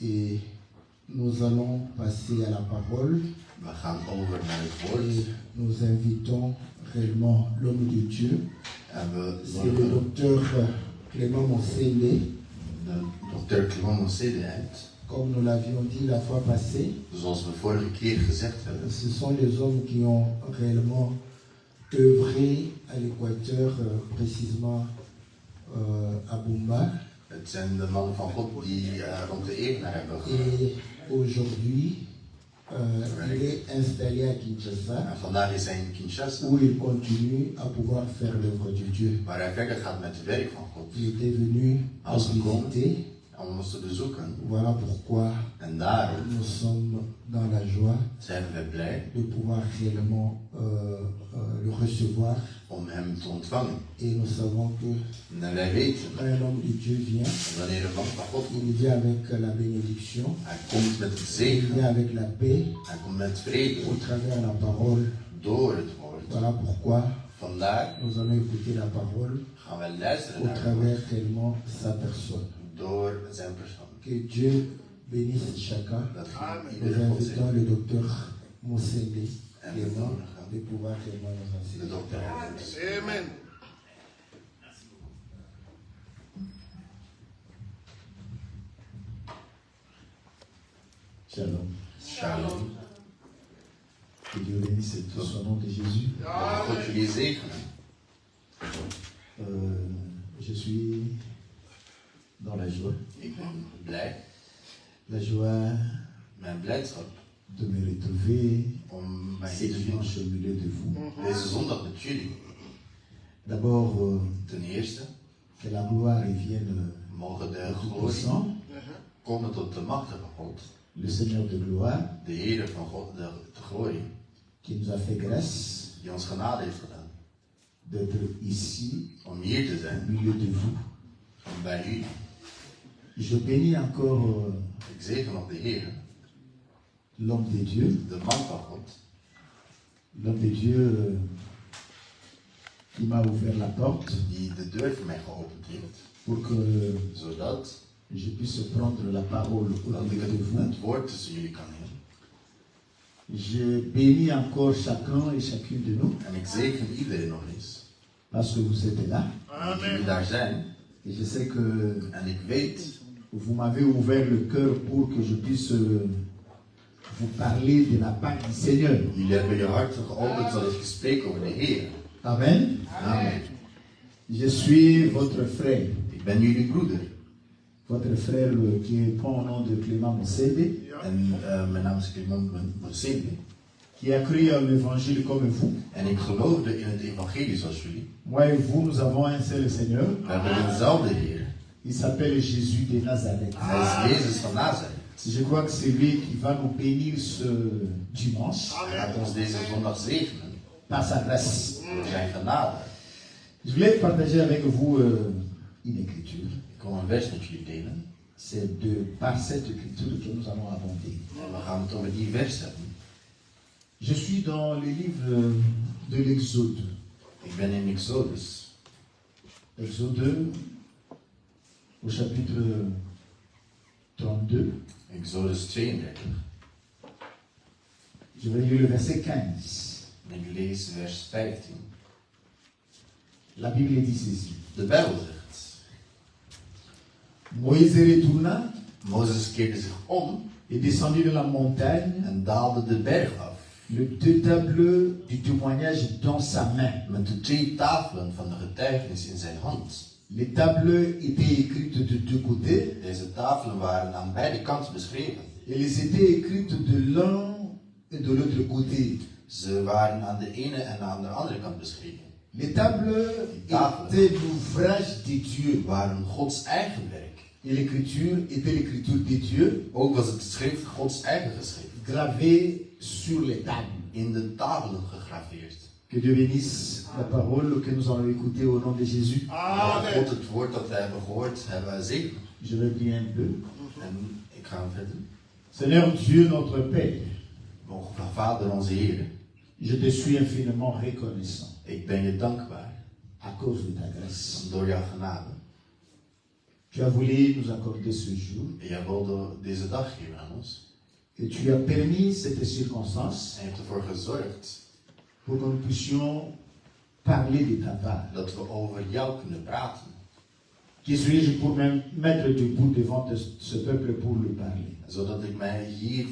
Et nous allons passer à la parole. We gaan over naar het woord. Et nous invitons réellement l'homme de Dieu. En we C'est le worden docteur Clément Monsende. de dokter Clément Monsende uit. Comme nous l'avions dit la fois passée, Zoals we vorige keer gezegd hebben. ce sont les hommes qui ont réellement œuvré à l'Équateur, précisément à Bumba. Het zijn de mannen van God die rond de evenaar hebben gegaan. Et aujourd'hui, il est installé à Kinshasa, En vandaag is hij in Kinshasa, où il continue à pouvoir faire l'œuvre de Dieu. waar hij verder gaat met het werk van God. Il était venu Als nous gekomen visiter. om ons te bezoeken. Voilà pourquoi En daarom nous sommes dans la joie zijn we blij de pouvoir réellement le recevoir. om hem te ontvangen. Et nous savons que En wij weten, quand un homme de Dieu vient, wanneer een man van God komt, il vient avec la bénédiction, hij komt met het il zegen, vient avec la paix hij komt met vrede au travers de la parole. door het woord. Voilà pourquoi Vandaar nous allons écouter la parole gaan wij luisteren au naar het woord travers réellement sa personne. door zijn persoon. Que Dieu bénisse chacun. Dat Nous iedereen God invitons zegt. le docteur Monsende En Clément we de pouvoir réellement nous de enseigner. dokter. Amen. Shalom. Shalom. Que Dieu bénisse tout son nom de Jésus. Dat God jullie zegenen. Je suis dans la joie. Ik ben blij. La joie Mijn blijdschap de me retrouver om mij ce hier te zien. dimanche au milieu de vous. Deze zondag met jullie. D'abord, Ten eerste que la gloire revienne mogen de au glorie Tout-Puissant, komen tot de machtige God. le Seigneur de gloire, De Heer van God, de glorie. qui nous a fait grâce Die ons genade heeft gedaan. d'être ici Om hier te au zijn. milieu de vous. Om bij jullie. Je bénis encore Ik zegen nog de Heer. l'homme de Dieu, De man van God. l'homme de Dieu qui m'a ouvert la porte Die de deur voor mij geopend heeft. pour que Zodat je puisse prendre la parole au dat ik milieu de vous. het woord tussen jullie kan nemen. Je bénis encore chacun et chacune de nous En ik zegen iedereen nog eens. parce que vous êtes là. Dat jullie daar zijn. Et je sais que En ik weet vous m'avez ouvert le cœur pour que je puisse vous parler de la part du Seigneur. jullie hebben je hart geopend zodat ik spreek over de Heer. Amen. Amen. Je suis votre frère. Ik ben jullie broeder. Votre frère qui prend au nom de Clément Monsende, En mijn naam is Clément Monsende. qui a cru à l'évangile comme vous. En ik geloofde in het evangelie zoals jullie. Moi et vous, nous avons un seul Seigneur. We hebben dezelfde Heer. Il s'appelle Jésus de Nazareth. Hij is Jezus van Nazareth. Je crois que c'est lui qui va nous bénir ce dimanche Hij gaat ons deze zondag zegenen. par sa grâce. Door zijn genade. Je voulais partager avec vous une écriture. Ik wil een vers met jullie delen. C'est par cette écriture que nous allons aborder. En we gaan het over die vers hebben. Je suis dans le livre de l'Exode. Ik ben in Exodus. Exode au chapitre 32. Exodus 32. Je vais lire le verset 15. En ik lees vers 15. La Bible dit ceci. De Bijbel zegt. Moïse retourna Mozes keerde zich om et descendit de la montagne, en daalde de berg af. le deux tables du témoignage dans sa main. Met de 2 tafelen van de getuigenis in zijn hand. Les tables étaient écrites de deux côtés Deze tafelen waren aan beide kanten beschreven. et elles étaient écrites de l'un et de l'autre côté. Ze waren aan de ene en aan de andere kant beschreven. Les tables étaient l'ouvrage de Dieu. Waren Gods eigen werk. Et l'écriture était l'écriture de Dieu Ook was het schrift Gods eigen geschrift. gravée sur les tables. In de tafelen gegraveerd. Que Dieu bénisse la parole que nous allons écouter au nom de Jésus. Dat God het woord dat wij hebben gehoord hebben zegenen. Je vais prier un peu. En ik ga verder. Seigneur Dieu, notre Père, Vader onze Heer, je te suis infiniment reconnaissant ik ben je dankbaar à cause de ta grâce. door jouw genade. Tu as voulu nous accorder ce jour En jij wilde deze dag geven aan ons. et tu as permis cette circonstance En je hebt ervoor gezorgd pour que nous puissions parler de ta part. dat we over jou kunnen praten. Qui suis-je pour me mettre debout devant ce peuple pour lui parler? Zodat ik mij hier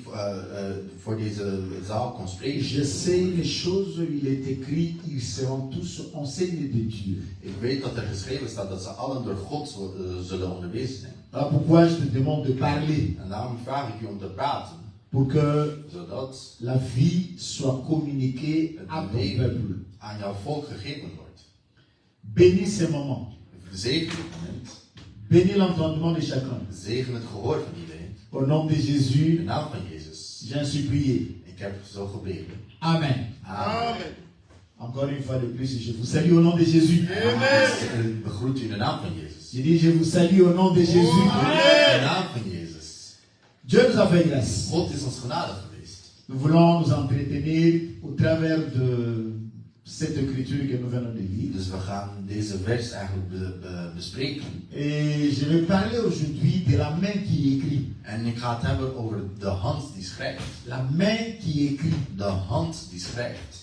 voor deze zaal kon spreken. Je sais les choses, il est écrit, ils seront tous enseignés de Dieu. Ik weet dat er geschreven staat dat ze allen door God zullen onderwezen zijn. Voilà pourquoi je te demande de parler, En daarom vraag ik u om te praten. pour que Zodat la vie soit communiquée à het ton leven peuple. aan jouw volk gegeven wordt. Bénis ces moments, Zegen dit moment. bénis l'entendement de chacun. Zegen het gehoor van iedereen. Au nom de In de Jésus, naam van Jezus. j'ai ainsi prié. Ik heb zo gebeden. Amen. Amen. Encore une fois de plus, je vous salue au nom de Jésus. Ik begroet u in de naam van Jezus. Je dis, je vous salue au nom de Jésus. In de naam van Jezus. Dieu nous a fait grâce. God is ons genadig geweest. Nous voulons nous entretenir au travers de cette écriture que nous venons de lire. Dus we gaan deze vers eigenlijk bespreken. Et je vais parler aujourd'hui de la main qui écrit. En ik ga het hebben over de hand die schrijft. La main qui écrit. De hand die schrijft.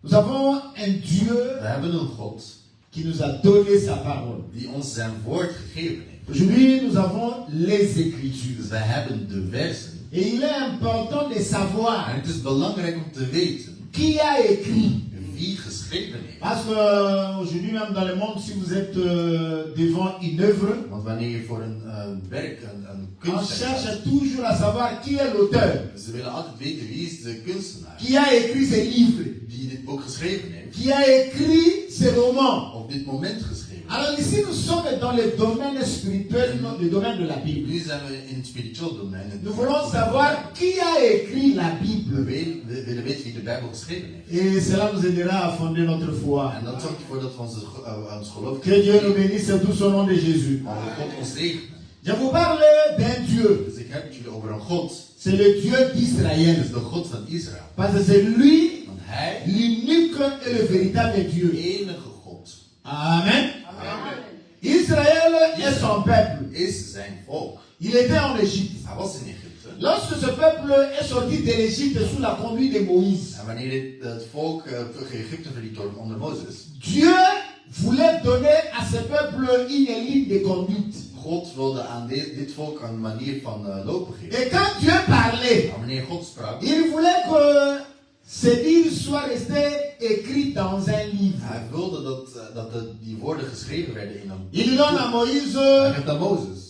Nous avons un Dieu We hebben een God qui nous a donné sa parole. die ons zijn woord gegeven heeft. Aujourd'hui, nous avons les Écritures. Dus wij hebben de versen. Et il est important de En savoir het is belangrijk om te weten qui a écrit. wie geschreven heeft. Parce qu'aujourd'hui, même dans le monde, si vous êtes devant une œuvre, Want wanneer je voor een werk, een on kunstenaar cherche staat, toujours à savoir qui est l'auteur, ze willen altijd weten wie is de kunstenaar qui a écrit ces livres, die dit boek geschreven heeft. qui a écrit ces romans. Op dit moment geschreven. Alors ici, nous sommes dans le domaine spirituel, le domaine de la Bible. Nu zijn we in het spiritueel domein. Nous voulons savoir qui a écrit la We Bible. willen weten wie de Bijbel geschreven heeft. Et cela nous aidera à fonder notre foi. En dat zorgt ervoor dat we ons geloof Que Dieu nous bénisse tous au nom de Jésus. Maar we God ons zegenen. Je vous parle d'un Dieu. Dus ik heb het jullie over een God. C'est le Dieu Dat d'Israël. is de God van Israël. Parce que c'est lui Want hij l'unique et le véritable is Dieu. de enige God. Amen. Israël est son peuple. Is zijn volk. Il était en Égypte. Hij was in Egypte. Lorsque ce peuple est sorti de l'Égypte sous la conduite de Moïse, En wanneer het volk Egypte verliet onder Mozes. Dieu voulait donner à ce peuple une ligne de conduite. God wilde aan dit volk een manier van lopen geven. Et quand Dieu parlait, Maar wanneer God sprak, il voulait que ces livres soient restés écrits dans un livre. hij wilde dat die woorden geschreven werden in een Il donne à Moïse Hij geeft aan Mozes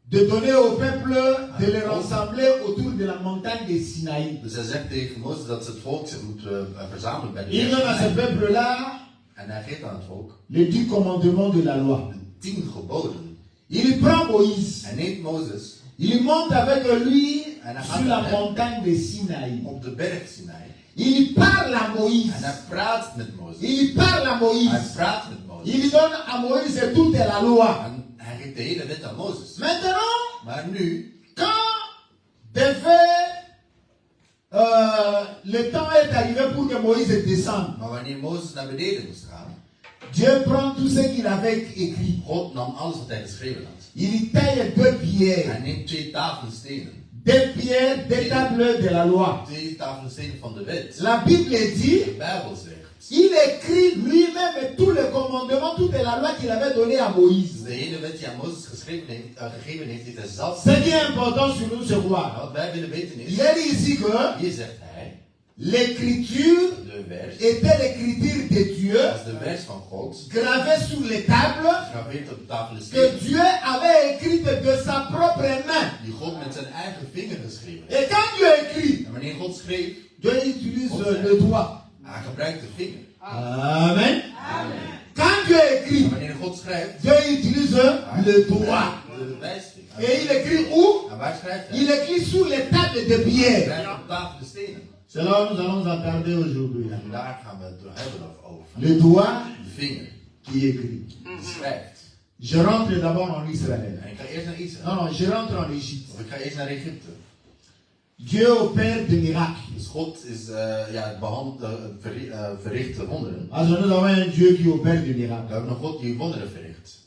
de donner au peuple de les rassembler autour de la montagne de Sinaï. Dus hij zegt tegen Mozes dat het volk zich moet verzamelen bij de Il donne à ce berg. peuple-là En hij geeft aan het volk les 10 commandements de la loi. de 10 geboden. Il prend Moïse, Hij neemt Mozes il monte avec lui En hij gaat sur la met hem montagne de Sinaï. op de berg Sinai. Il parle à Moïse. En hij praat met Mozes. Il parle à Hij Moïse. praat met Mozes. Il donne à Moïse toute la loi. En hij geeft de hele wet aan Mozes. Maintenant, Maar nu, quand le temps est arrivé pour que Moïse descende, maar wanneer Mozes naar beneden moest gaan, Dieu prend tout ce qu'il avait écrit. God nam alles wat hij geschreven had. Il taille 2 pierres. Hij neemt 2 tafelen stenen. 2 pierres, 2 tables de la loi. 2 tafelen stenen van de wet. La Bible dit, De Bijbel zegt. il écrit lui-même tous les commandements, toute la loi qu'il avait donnée à Moïse. Dus de hele wet die aan Mozes gegeven heeft, heeft hij zelf. C'est bien important sur nous ce voir. Wat wij willen weten Il is, est dit ici que hier zegt hij, l'écriture de vers, était l'écriture de Dieu, dat is de vers van God, gravée sur les tables, gegraveerd op de tafelen que stenen, Dieu avait écrite de sa propre main. die God met zijn eigen vinger geschreven heeft. Et quand Dieu écrit, En wanneer God schreef, Dieu utilise le doigt. hij gebruikt de vinger. Amen. Quand Dieu En écrit, wanneer God schrijft, Dieu utilise le doigt. de wijsvinger. Et il écrit où? En waar schrijft hij? Il écrit sur les tables de Hij pierre. schrijft op tafelen stenen. C'est là où nous allons attarder aujourd'hui. En daar gaan we het hebben over. Le doigt De vinger, qui écrit. die schrijft. Je rentre d'abord en Israël. En ik ga eerst naar Israël. Non, non, je rentre en Égypte. Of ik ga eerst naar Egypte. Dieu opère des miracles. Dus God is, verricht wonderen. Alors nous avons un Dieu qui opère des We miracles. hebben een God die wonderen verricht.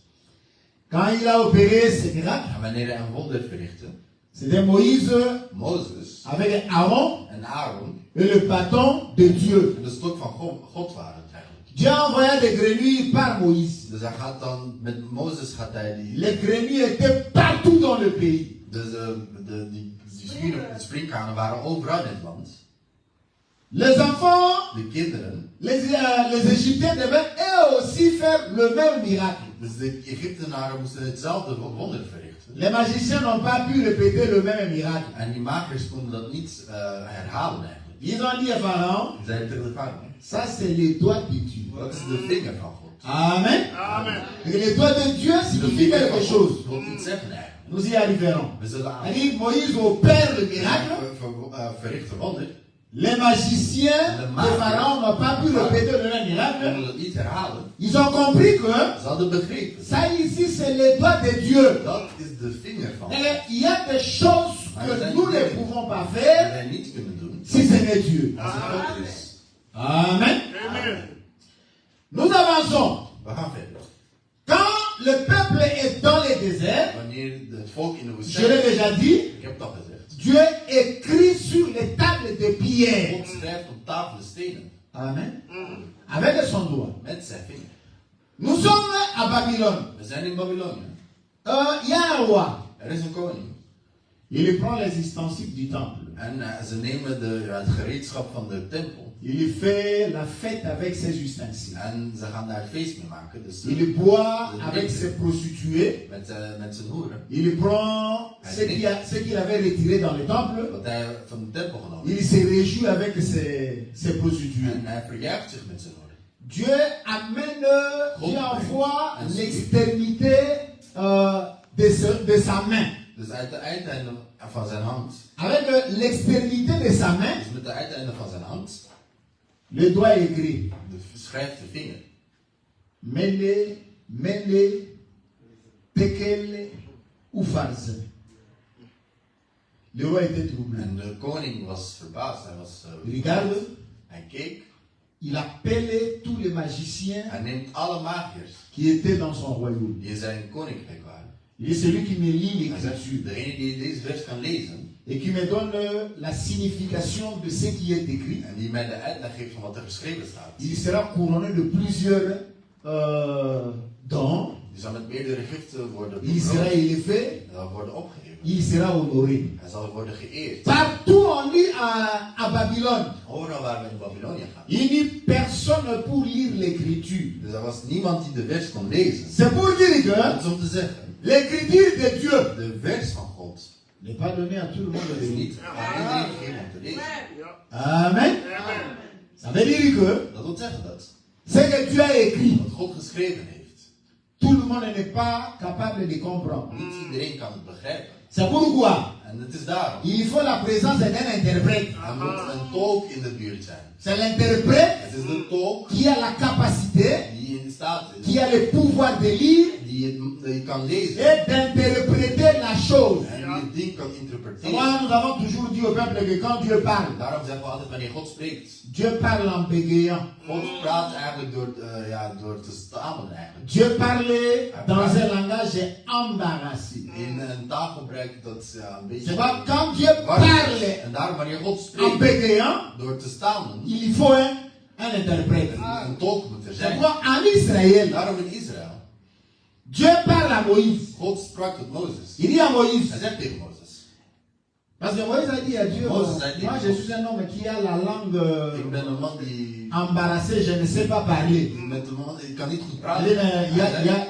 Quand il a opéré ces miracles, En wanneer hij een wonder verrichtte, c'était Moïse Mozes avec Aaron en Aaron et le bâton de Dieu. en de stok van God waren het eigenlijk. Dieu a envoyé des grenouilles par Moïse. Dus hij gaat dan, met Mozes gaat hij die... Les grenouilles étaient partout dans le pays. Dus die springkanen waren overal in het land. Les enfants, De kinderen, les Égyptiens devaient eux aussi faire le même miracle. dus de Egyptenaren moesten hetzelfde wonder verrichten. Les magiciens n'ont pas pu répéter le même miracle. En die makers konden dat niet herhalen eigenlijk. Ils ont dit à Pharaon, Ze zeiden tegen de farao, ça c'est les doigts de Dieu. dat is de vinger van God. Amen. Amen. Et les doigts de Dieu De signifient vinger van quelque God chose. wil iets zeggen eigenlijk. Nous y arriverons. We zullen Il dit, Moïse opère le miracle. verricht de wonder. Les magiciens de Pharaon n'ont pas pu répéter le même miracle. Konden het niet herhalen. Ils ont compris que Ze hadden begrepen. ça ici c'est les doigts de Dieu. Dat is de vinger van God. Et il y a des choses que nous ne pouvons pas Dat faire wij niet kunnen doen. si ce n'est Dieu. Als het God is. Amen. Amen. Nous avançons. We gaan verder. Quand le peuple est dans les déserts, Wanneer het volk in de je l'ai woestijn... déjà dit, Ik heb het al gezegd. Dieu écrit sur les tables de pierre. God schrijft op tafelen stenen. Amen. Avec son doigt. Met zijn vinger. Nous sommes à Babylone. We zijn in Babylonië. Il y a un roi. Er is een koning. Il prend les ustensiles du temple. En ze nemen het gereedschap van de tempel. Il fait la fête avec ses ustensiles. En ze gaan daar feest mee maken. Dus Il boit avec ses prostituées. met zijn hoeren. Il prend ce qu'il avait retiré dans le temple. Wat hij van de tempel genomen Il heeft. se réjouit avec ses prostituées. En hij verjuicht zich met zijn hoeren. Dieu amène, Dieu envoie l'extrémité de sa main. Dus uit de uiteinde van zijn hand. Avec l'extrémité de sa main, Dus met de uiteinde van zijn hand. le doigt écrit. Schrijft de vinger. Mele, mele, tekel, oufaz. Le roi était troublé. En de koning was verbaasd. Hij was... Regarde, hij keek. il appelait tous les magiciens Hij neemt alle magiërs qui étaient dans son royaume. die in zijn koninkrijk waren. Il est celui qui me lit Hij zegt, l'écriture degene die deze vers kan lezen. et qui me donne la signification de ce qui est écrit. En die mij de uitleg geeft van wat er geschreven staat. Il sera couronné de plusieurs dons. Die zal met meerdere giften worden Il sera bekroond. élevé. En zal worden opgegeven. Il sera honoré. Hij zal worden geëerd. Partout on lit à Babylone, Overal waar we in Babylonië gaan. il n'y a personne pour lire l'écriture. Dus er was niemand die de vers kon lezen. C'est pour dire que Dat is om te zeggen. l'écriture de Dieu De vers van God n'est pas donnée à tout le monde de is lire. niet aan iedereen gegeven om te lezen. Amen. Ça veut dire que Dat wil zeggen dat ce que Dieu a écrit, wat God geschreven heeft. tout le monde n'est pas capable de comprendre. Niet iedereen kan het begrijpen. C'est pourquoi En het is daarom. il faut la présence d'un interprète. Er moet een tolk in de buurt zijn. C'est l'interprète Het is de tolk qui a la capacité, die in staat is. qui a le pouvoir de lire Die kan lezen. et d'interpréter la chose. En die het ding kan interpreteren. Moi, nous avons toujours dit au peuple que quand Dieu parle, Daarom zeggen we altijd wanneer God spreekt. Dieu parle en bégayant. God praat eigenlijk door te stamelen eigenlijk. Dieu parle dans un langage embarrassé. In een taalgebruik dat een beetje... C'est pas quand Dieu parle En daarom wanneer God en spreekt bégayant, door te stamelen, il faut un interprète. een tolk moet er C'est zijn. pourquoi en Israël, Daarom in Israël, Dieu parle à Moïse. God sprak tot Mozes. Il dit à Moïse, Hij zegt tegen Mozes. parce que Moïse a dit à Dieu, Moïse a dit, moi je suis un homme qui a la langue Ik ben een man die... embarrassée, je ne sais pas parler. Ik kan niet goed Il praten. dit, mais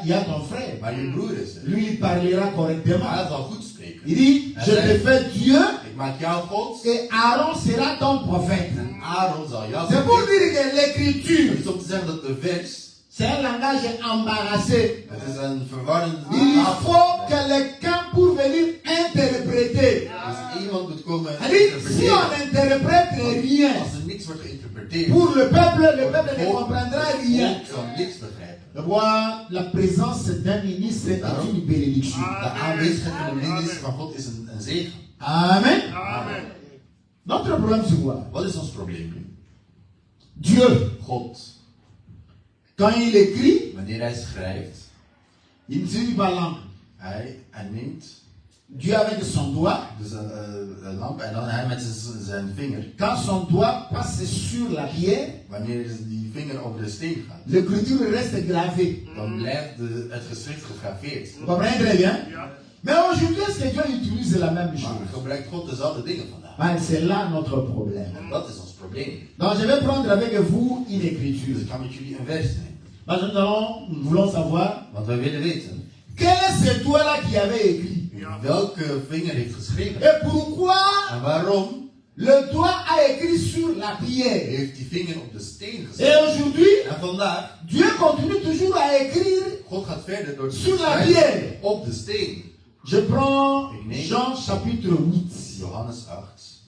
il y a ton frère. Maar je broer is er. Lui, il parlera correctement. Maar hij zal goed spreken. Il dit, je te fais Dieu Ik maak jou God. et Aaron sera ton prophète. En Aaron zal jou C'est pour spreken. dire que l'écriture, Het is om te zeggen dat de vers... c'est un langage embarrassé. Het is een verwarrende Il taal. faut quelqu'un pour venir interpréter. Dus iemand moet komen en Il dit, si on interpreteren. n'interprète rien Als er niks wordt geïnterpreteerd, pour le peuple ne comprendra rien. volk zal niks begrijpen. De voir la présence d'un ministre est une bénédiction. De aanwezigheid van de minister van God is een zegen. Amen. Amen. Notre problème, c'est quoi? Wat is ons probleem nu? Dieu, God, quand il écrit, wanneer hij schrijft, Il utilise pas lampe. Hij neemt Dieu avec son doigt. dus een lamp en dan hij met zijn vinger. Quand son doigt passe sur la pierre, Wanneer die vinger over de steen gaat, l'écriture reste gravée. dan blijft het geschrift gegraveerd. Vous comprenez très bien? Mais aujourd'hui, est-ce que Dieu utilise la même Maar chose? gebruikt God dezelfde dingen vandaag. Ben, c'est là notre problème. En dat is ons probleem. Donc je vais prendre avec vous une Dus écriture. ik ga met jullie een vers nemen. Parce que nous voulons savoir, Want wij willen weten quel est ce doigt-là qui avait écrit? welke vinger heeft geschreven. Et pourquoi En waarom le doigt a écrit sur la pierre? heeft die vinger op de steen Et gezet. aujourd'hui, En vandaag, Dieu continue toujours à écrire. God gaat verder door te Sur la schrijven pierre. op de steen. Je prends Jean chapitre 8. Johannes 8.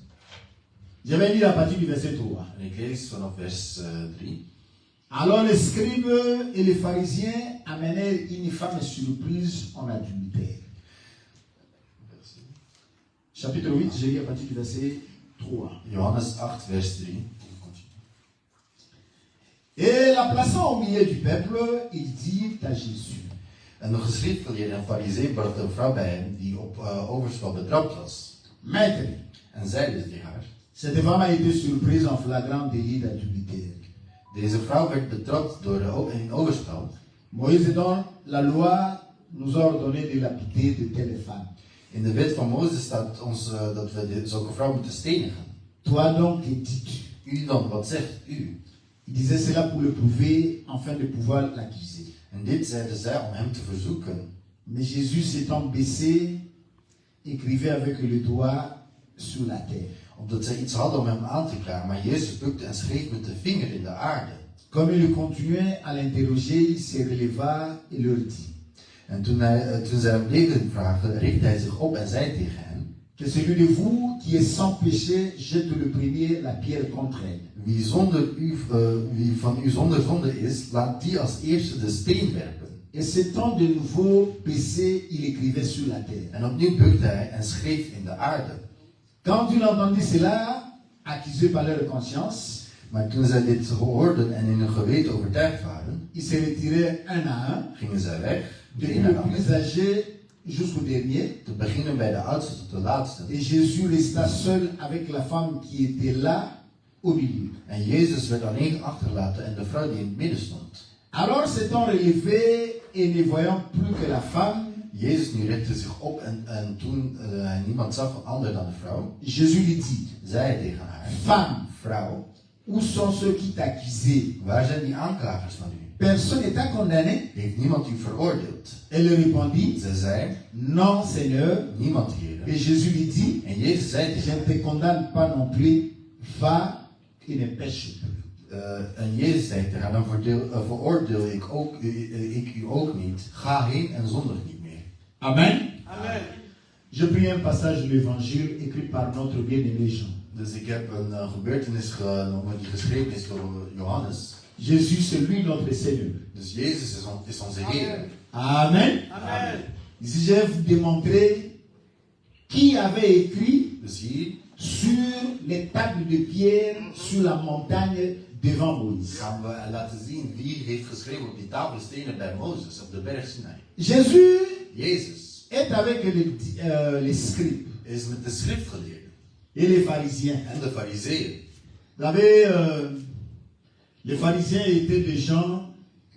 Je vais lire à partir du verset 3. En ik lees vanaf vers 3. Alors les scribes et les pharisiens amenèrent une femme surprise en adultère. Chapitre 8, je lis à partir du verset 3. Johannes 8, vers 3. Et la plaçant au milieu du peuple, il dit à Jésus. En de geschriftgeleerde en farisee bracht een vrouw bij hem die op overspel betrapt was. Maître, En zeide tegen haar: cette femme a été surprise en flagrant délit d'adultère. deze vrouw werd betrapt door in overspel. Moïse dans la loi nous a ordonné de lapider de telles femmes. In de wet van Mozes staat ons dat we zulke vrouw moeten stenigen. Toi donc, que dis-tu? U dan, wat zegt u? Il disait cela pour le prouver, afin de pouvoir l'accuser. En dit zeiden zij om hem te verzoeken. Mais Jésus s'étant baissé, écrivait avec le doigt sur la terre. Omdat zij iets hadden om hem aan te klagen, maar Jezus bukte en schreef met de vinger in de aarde. Comme il continuait à l'interroger, il se releva et leur dit. En toen zij hem bleven vragen, richtte hij zich op en zei tegen hen: Que celui de vous qui est sans péché jette le premier la pierre contre elle. Wie van u zonder zonde is, laat die als eerste de steen werpen. Et s'étant de nouveau baissé, il écrivait sur la terre. En opnieuw bukte hij en schreef in de aarde. Quand il entendit cela, accusé par leur conscience, Maar toen zij dit hoorden en in hun geweten overtuigd waren, ils se retiraient un à un, gingen zij weg, de depuis een le naar de plus ander. âgé jusqu'au dernier. Te beginnen bij de oudste tot de laatste. Et Jésus resta seul avec la femme qui était là au milieu. En Jezus werd alleen achtergelaten en de vrouw die in het midden stond. Alors s'étant relevé et ne voyant plus que la femme, Jezus nu richtte zich op en toen hij niemand zag van ander dan de vrouw, Jésus lui dit, zei hij tegen haar: Femme, vrouw, où sont ceux qui t'accusaient? waar zijn die aanklagers van u? Personne n'est t'a condamné? Heeft niemand u veroordeeld? Elle répondit, Ze zei: Non, Seigneur. niemand, Heer. Et Jésus lui dit, En Jezus zei je tegen ne te condamne pas non plus, va et ne pêche plus. en Jezus zei tegen haar: dan veroordeel ik u ook niet. Ga heen en zondig niet meer. Amen. Amen. Je prie un passage de l'évangile écrit par notre bien-aimé Jean. Dus ik heb een gebeurtenis genomen die geschreven is door Johannes. Jésus, c'est lui notre Seigneur. Dus Jezus is onze Heer. Amen. Amen. Ici, je vais vous démontrer qui avait écrit Dus hier sur les tables de pierre sur la montagne devant Moïse. gaan we laten zien wie heeft geschreven op die tafelstenen bij Mozes op de berg Sinai. Jésus Jezus est avec les scribes is met de schriftgeleerden et les pharisiens. en de fariseeën. Vous savez, les pharisiens étaient des gens,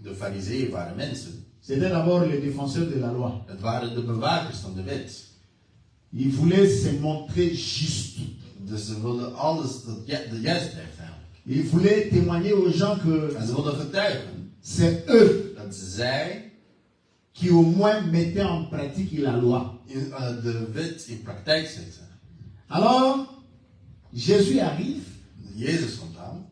De fariseeën waren mensen. c'était d'abord les défenseurs de la loi. Het waren de bewakers van de wet. Ils voulaient se montrer justes. Dus ze wilden alles de juistheid hebben. Ils voulaient témoigner aux gens que En ze wilden getuigen c'est eux dat zij qui au moins mettaient en pratique la loi. de wet in praktijk zetten. Alors, Jésus arrive. Jezus komt aan.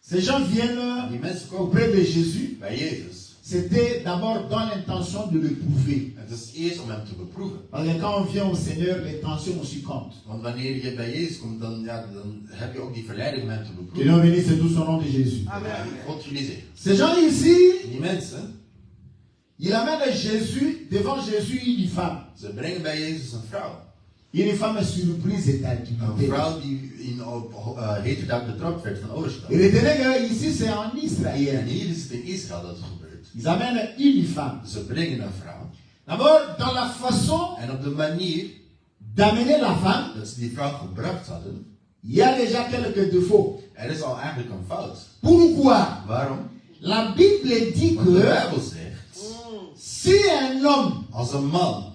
Ces gens viennent Die mensen komen auprès de Jésus. bij Jezus. C'était d'abord dans l'intention de le prouver. Het is eerst om hem te beproeven. Parce que quand on vient au Seigneur, l'intention aussi compte. Want wanneer je bij Jezus komt, dan heb je ook die verleiding om hem te Que beproeven. l'on bénisse tout son nom de Jésus. Amen. God jullie zegt. Ces gens ici, Die mensen, il amène Jésus, devant Jésus, une femme. ze brengen bij Jezus een vrouw. Une femme surprise et Een adultère. vrouw die op heterdaad betrapt werd van overspel. Et retenez que ici c'est en En Israël. hier is het in Israël dat het gebeurt. Ils amènent une femme. Ze brengen een vrouw. D'abord, dans la façon En op de manier d'amener la femme, dat ze die vrouw gebracht hadden, il y a déjà quelques défauts. er is al eigenlijk een fout. Pourquoi? Waarom? La Bible dit Want de que Bijbel zegt, si un homme als een man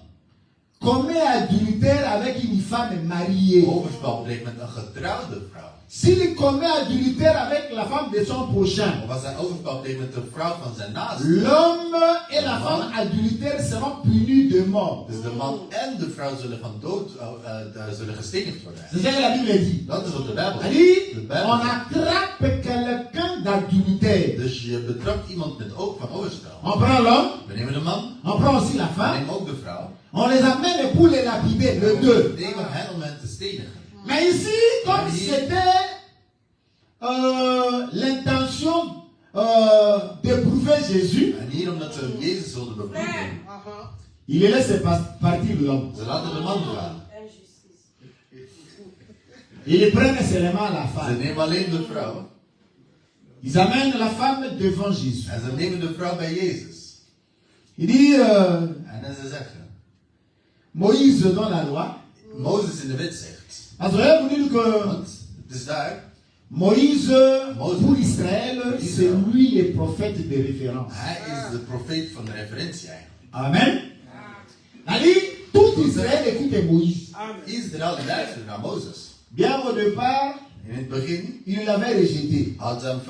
commet adultère avec une femme mariée, overspel pleegt met een getrouwde vrouw, s'il commet adultère avec la femme de son prochain, of als hij overspel pleegt met de vrouw van zijn naaste, l'homme et la femme adultère seront punis de mort. dus de man en de vrouw zullen van dood zullen gestenigd worden. C'est ce que la Bible dit. Dat is wat de Bijbel Elle zegt. dit, De Bijbel on zegt. attrape quelqu'un d'adultère. Dus je betrapt iemand met van overspel. On prend l'homme, We nemen de man, on prend aussi la we femme, nemen ook de vrouw. on les amène pour les lapider, les We deux. nemen hen om hen te stenigen. Mais ici, comme c'était l'intention d'éprouver Jésus, En hier omdat ze Jezus wilden beproeven, il les laisse partir l'homme. ze laten de man gaan. Ils prennent seulement la Ze femme. nemen alleen de vrouw. Ils amènent la femme devant Jésus. En ze nemen de vrouw bij Jezus. Il dit, En ze zeggen, Moïse dans la loi, Mozes in de wet zegt. parce que vous dites que Want het is daar, Moïse, pour Israël, c'est lui le prophète de référence. hij is de profeet van de referentie eigenlijk. Amen. Il dit, tout Israël écoute Moïse. Israël die luisterde naar Mozes. Bien au départ, In het begin il l'avait rejeté. had ze hem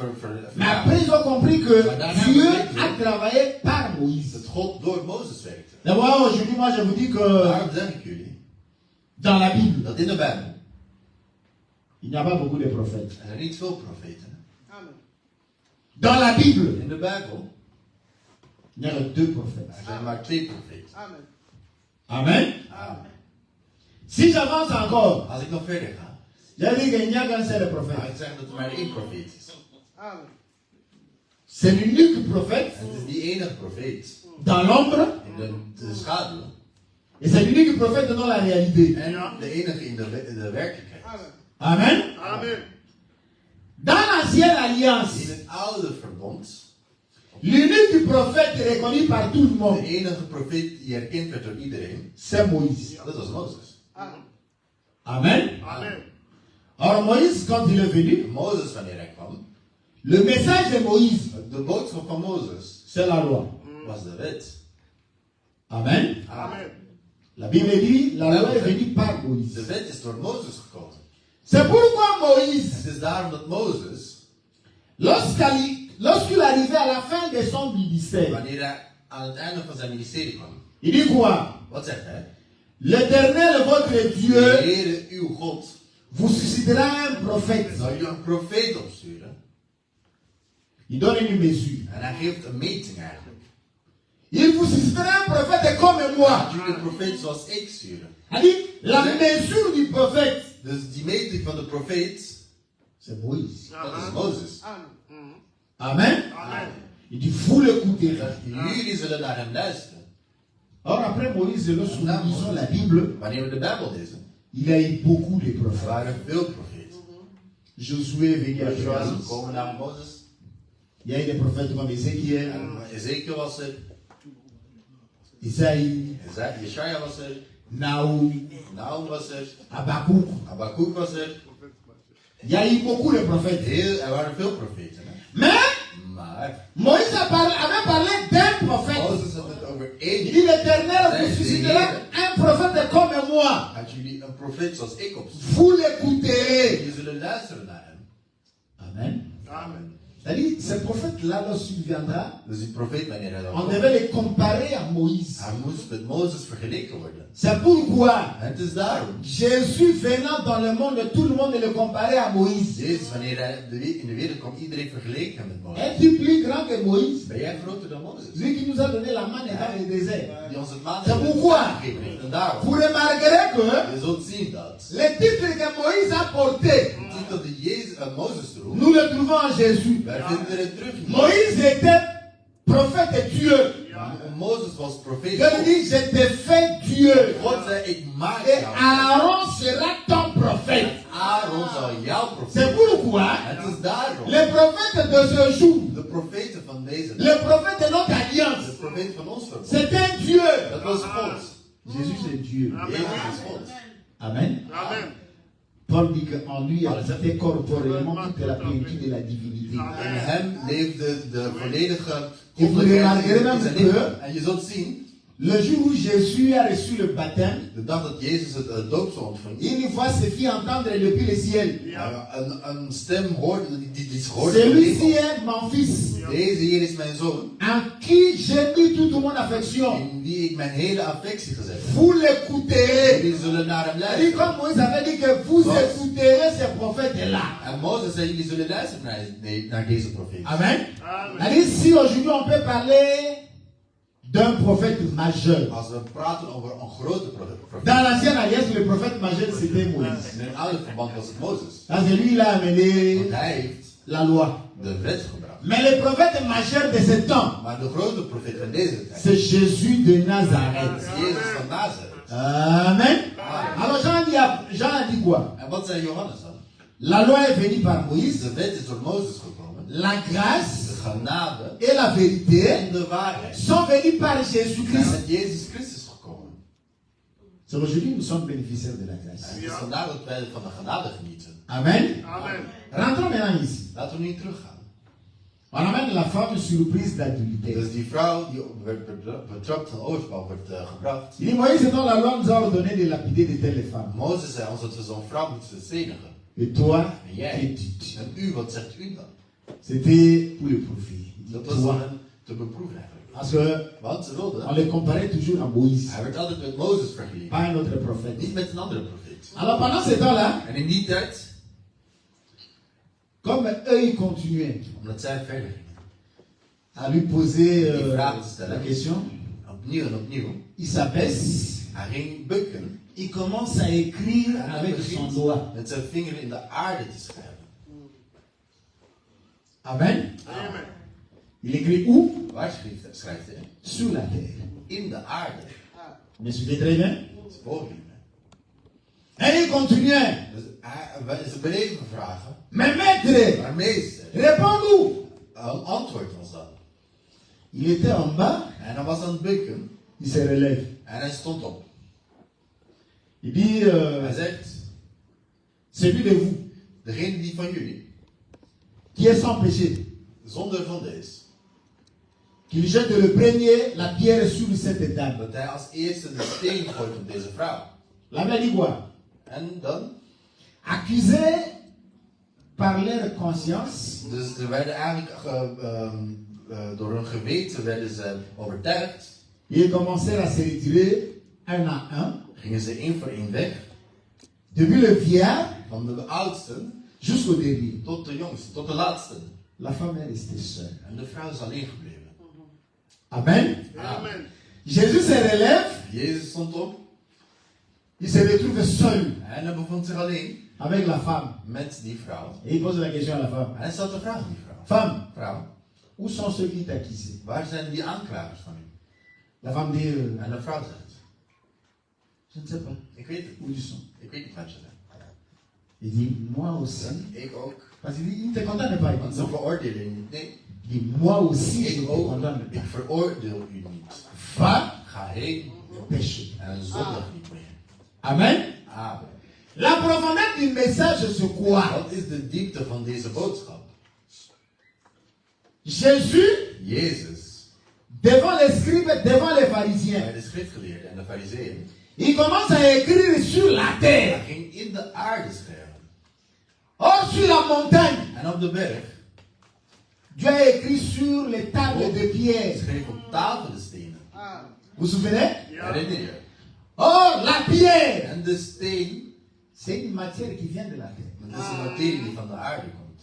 Mais après, ils ont compris que Dieu a travaillé par Moïse. dat God door Mozes werkte. D'abord, aujourd'hui, moi, je vous dis que Daarom zeg ik jullie, dans la Bible, dat in de Bijbel, il n'y a pas beaucoup de prophètes. er zijn niet veel profeten. Dans la Bible, In de Bijbel, il y a deux prophètes. er zijn maar 2 profeten. Amen. Amen. Si j'avance encore, Als ik nog verder ga, je dis qu'il n'y a qu'un seul ga prophète. ik zeggen dat er maar 1 profeet is. C'est l'unique prophète En het is die enige profeet dans l'ombre in de schaduw. et c'est l'unique prophète dans la réalité. En de enige in de werkelijkheid. Amen. Dans l'ancienne alliance, In het oude verbond, l'unique prophète reconnu par tout le de monde, enige profeet die erkend werd door iedereen, c'est Moïse. dat was Mozes. Amen. Alors Moïse, quand il est venu, Mozes, wanneer hij kwam, le message de Moïse, de boodschap van Mozes c'est la loi. was de wet. Amen. Amen. La Bible dit, la loi est venue par Moïse. De wet is door Mozes gekomen. C'est pourquoi Moïse, Het is daarom dat Mozes, lorsqu'il arrivait à la fin de son ministère, wanneer hij aan het einde van zijn ministerie kwam, il dit quoi? wat zegt hij? L'Éternel, votre De Dieu, Heere, uw God, vous suscitera un prophète. zal je een profeet opsturen. Il donne une mesure. En hij geeft een meting eigenlijk. Il vous suscitera un prophète comme moi. Laat jullie een profeet zoals ik sturen. Il dit, la mesure du prophète, Dus die meting van de profeet, c'est Moïse. dat is Mozes. Amen. Il dit, vous l'écoutez. Jullie zullen naar hem luisteren. Or, après Moïse, lorsque nous lisons la Bible, Wanneer we de Bijbel lezen, il y a eu beaucoup de er prophètes. waren veel profeten. Josué est venu après Joshua is Moïse. gekomen na Mozes. Il y a eu des prophètes comme Ézéchiel, En Ezekiel was er. Isaïe, Jesaja was er. Naoum, Naum was er. Habakkuk. Habakkuk was er. Il y a eu beaucoup de prophètes. Er waren veel profeten. Hè? Mais Maar Moïse avait parlé d'un prophète. Mozes had het over Il één. dit, l'Éternel vous suscitera un prophète comme moi. Had jullie een profeet zoals ik opsturen. Vous l'écouterez. Jullie zullen luisteren naar hem. Amen. Amen. C'est-à-dire, ce prophète-là, lorsqu'il viendra, Dus die profeet, wanneer hij dan on komt, devait le comparer à Moïse. hij moest met Mozes vergeleken worden. C'est pourquoi En het is daarom. Jésus venant dans le monde, tout le monde le comparait à Moïse. Jezus, wanneer hij in de wereld kwam, iedereen vergeleken hem met Mozes. Es-tu plus grand que Moïse? Ben jij groter dan Mozes? Lui qui nous a donné la manne dans le désert. Die ons het maand C'est pourquoi gegeven heeft. En daarom. vous remarquerez que Je zult zien dat le titre que Moïse a porté, de titel die Mozes droeg, nous le trouvons en Jésus. wij vinden het terug. Moïse était prophète de Dieu. Mozes was profeet. Il dit, je te fais Dieu. God zei, ik maak Et jou. Aaron sera ton prophète. Aaron zal jouw profeet. C'est pourquoi Het is daarom. les prophètes de ce jour, De profeten van deze Le prophète de notre de alliance, profeten van ons verbond. c'est un Dieu. Dat was God. Jésus, c'est Dieu. Jezus is God. Amen. Amen. Paul dit qu'en lui habitait corporellement toute la plénitude de la divinité. En in hem leefde de volledige Et vous remarquerez même in zijn que lichaam. En je zult zien, le jour où Jésus a reçu le baptême, de dag dat Jezus het doopsel ontving, une voix se fit entendre depuis le ciel. een stem hoorde, die hoorde van Celui-ci hemel. est mon fils, Deze hier is mijn zoon, en qui j'ai mis toute mon affection. in wie ik mijn hele affectie gezet heb. Vous l'écouterez. Jullie zullen naar hem Il dit luisteren. comme Moïse avait dit que vous écouterez ces prophètes-là. En Mozes zei, jullie zullen luisteren naar deze profeet. Amen. Amen. Il dit si aujourd'hui on peut parler d'un prophète majeur. Als we praten over een grote profeet. Dans l'ancienne alliance, le prophète majeur c'était Moïse. In een oude verband was het Mozes. Parce que lui, il a amené Want hij heeft la loi. de wet gebracht. Mais le prophète majeur de ce temps, Maar de grote profeet van deze tijd c'est Jésus de Nazareth. is Jezus van Nazareth. Amen. Alors Jean a dit quoi? En wat zei Johannes dan? La loi est venue par Moïse, De wet is door Mozes gekomen. la grâce De genade et la vérité en de waarheid sont venues par zijn Jésus-Christ. met Jezus Christus gekomen. C'est aujourd'hui nous sommes bénéficiaires de la grâce. En het is vandaar dat wij van de genade genieten. Amen. Amen. Rentrons maintenant ici. Laten we nu teruggaan. On amène la femme surprise d'adultère. Dus die vrouw die werd betrapt van overspel werd gebracht. Il dit Moïse, dans la loi, nous a ordonné de lapider de telles femmes. Mozes zei ons dat we zo'n vrouw moeten stenigen. Et toi, En jij, qu'es-tu? en u, wat zegt u dan? C'était pour le profil. Il dit, Dat was toi. om hem te beproeven eigenlijk. Parce que Want ze on wilden. les comparait toujours à Moïse, Hij werd altijd met Mozes vergeleken. pas un autre prophète. Niet met een andere profeet. Alors pendant ce temps-là, En in die tijd, comme eux, ils continuaient omdat zij verder gingen, à lui poser Die vragen stellen. la question, opnieuw en opnieuw, il s'abaisse, hij ging bukken il commence à écrire en hij avec son begint doigt. met zijn vinger in de aarde te schrijven. Amen. Amen. Il écrit où? Waar schrijft hij? Sur la terre. In de aarde. Me suivez très bien? Dat is voorliefde. Et il continuait. Dus ze bleven vragen, Mais maître, maar meester, réponds-nous. antwoord ons dan. Il était en bas, En hij was aan het bukken il se relève. en hij stond op. Il dit, Hij zegt, celui de vous degene die van jullie, qui est sans péché, zonder zonde is, qu'il jette le premier la pierre sur cette table. dat hij als eerste de steen gooit op deze vrouw. La Bible dit quoi? En dan, Accusés par leur conscience, dus ze werden eigenlijk door hun geweten werden ze overtuigd. ils commencèrent à se retirer un à un, Gingen ze één voor één weg, depuis le vieillard van de oudsten jusqu'au dernier. tot de jongsten, tot de laatsten. La femme est restée seule. En de vrouw is alleen gebleven. Amen. Amen. Jésus se relève, Jezus stond op il se retrouve seul en hij bevond zich alleen avec la femme. met die vrouw. Et il pose la question à la femme. En hij stelt de vraag aan die vrouw. Femme, Vrouw, où sont ceux qui t'accusent? waar zijn die aanklagers van u? La femme dit, En de vrouw zegt, je ne sais pas ik weet het. où ils sont. Ik weet niet wat je zegt. Il dit, moi aussi. Ik ook. Parce qu'il dit, il ne te condamne pas. Il Want dit, ze non. veroordelen je niet. Nee, Il dit, moi aussi, je ne ik te ook. condamne Ik pas. veroordeel u niet. Va, Ga heen péché. en zondig niet meer. Amen. Amen. La profondeur du message, c'est quoi? Wat is de diepte van deze boodschap? Jésus, Jezus, devant les scribes, devant les bij pharisiens, de schriftgeleerden en de fariseeën, il commence à écrire sur la terre. hij ging in de aarde schrijven. Or, sur la montagne, En op de berg Dieu a écrit sur les tables de pierre. schreef op tafel de stenen. Vous vous souvenez? Herinner je? Or, la pierre, En de steen, c'est une matière qui vient de la terre. dat is een materie die van de aarde komt.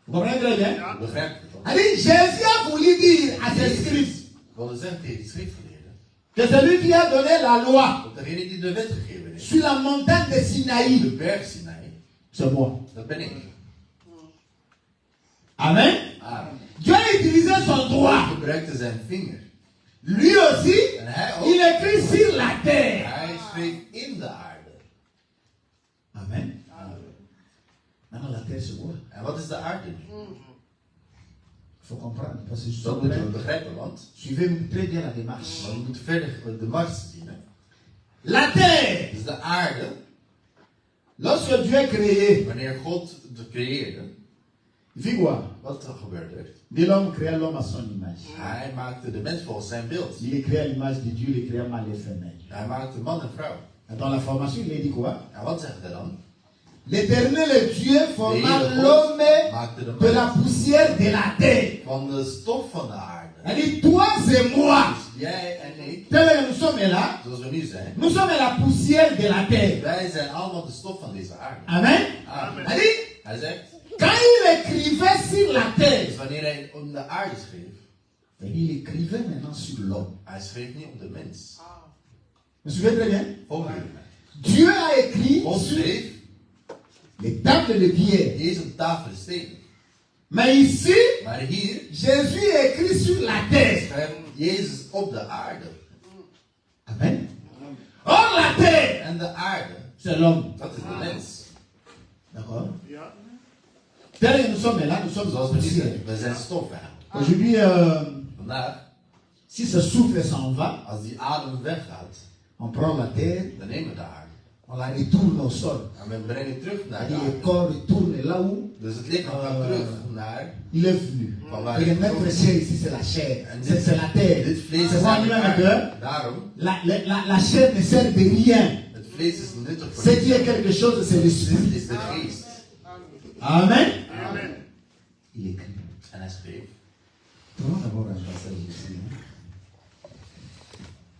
Vous comprenez très bien? Je begrijpt het toch? Allez, Jésus a voulu dire à ses scribes Ik wilde zeggen tegen de schriftgeleerden, que celui qui a donné la loi dat degene die de wet gegeven heeft, sur la montagne de de Sinaï, berg Sinai, c'est moi. dat ben ik. Amen. Amen. Dieu a utilisé son Hij droit. gebruikte zijn vinger. Lui aussi, En hij ook. il écrit sur la terre. Hij schreef in de aarde. Amen. Amen. Maintenant, la terre, c'est quoi? En wat is de aarde nu? Il faut comprendre. Parce que Dat moeten we begrijpen, want suivez très bien la démarche. we moeten verder de mars zien. Hè. La terre, Dus de aarde, lorsque Dieu créé, wanneer God het creëerde, vu quoi? wat er gebeurde? De l'homme créa l'homme à son image. Hij maakte de mens volgens zijn beeld. Il est créé à l'image de Dieu, il est créé mâle et femelle. Hij maakte man en vrouw. Et dans la formation, il a dit quoi? En wat zegt hij dan? L'Éternel Dieu forma De Heere God l'homme maakte de de la mens poussière de la terre. van de stof van de aarde. Il dit, toi et moi, Dus jij en ik, tel que nous sommes là, zoals we nu zijn, nous sommes la poussière de la terre. wij zijn allemaal de stof van deze aarde. Amen. Amen. Il dit, Hij zegt, quand il écrivait sur la dus terre, wanneer hij om de aarde schreef, il écrivait maintenant sur l'homme. hij schreef niet om de mens. Vous vous souvenez très bien? Volg jullie mij? Dieu a écrit God sur schreef les tables de pierre. deze tafel stenen. Mais ici, Maar hier Jésus écrit sur la terre. schrijft Jezus op de aarde. Amen. Or la terre, En de aarde, c'est l'homme. dat is de mens. D'accord? Tel que nous sommes là, nous sommes Zoals we nu poussière. zijn. We zijn stof eigenlijk. Aujourd'hui, Vandaag, si ce souffle s'en va, als die adem weggaat, on prend la terre, dan nemen we de aarde. on la retourne au sol. En we brengen terug naar de C'est-à-dire le aarde. corps retourne là où Dus het lichaam gaat terug naar il est venu. van waar Et le het maître gekomen is. chair ici, c'est la chair. En C'est la terre. dit vlees C'est is moi aan de lui-même que aarde. Daarom, la chair ne sert de rien. het vlees is nuttig voor Ce qui est niets. quelque chose, c'est l'esprit. Dit is de geest. Amen. Il écrit. En hij schreef. Prenons d'abord un passage ici.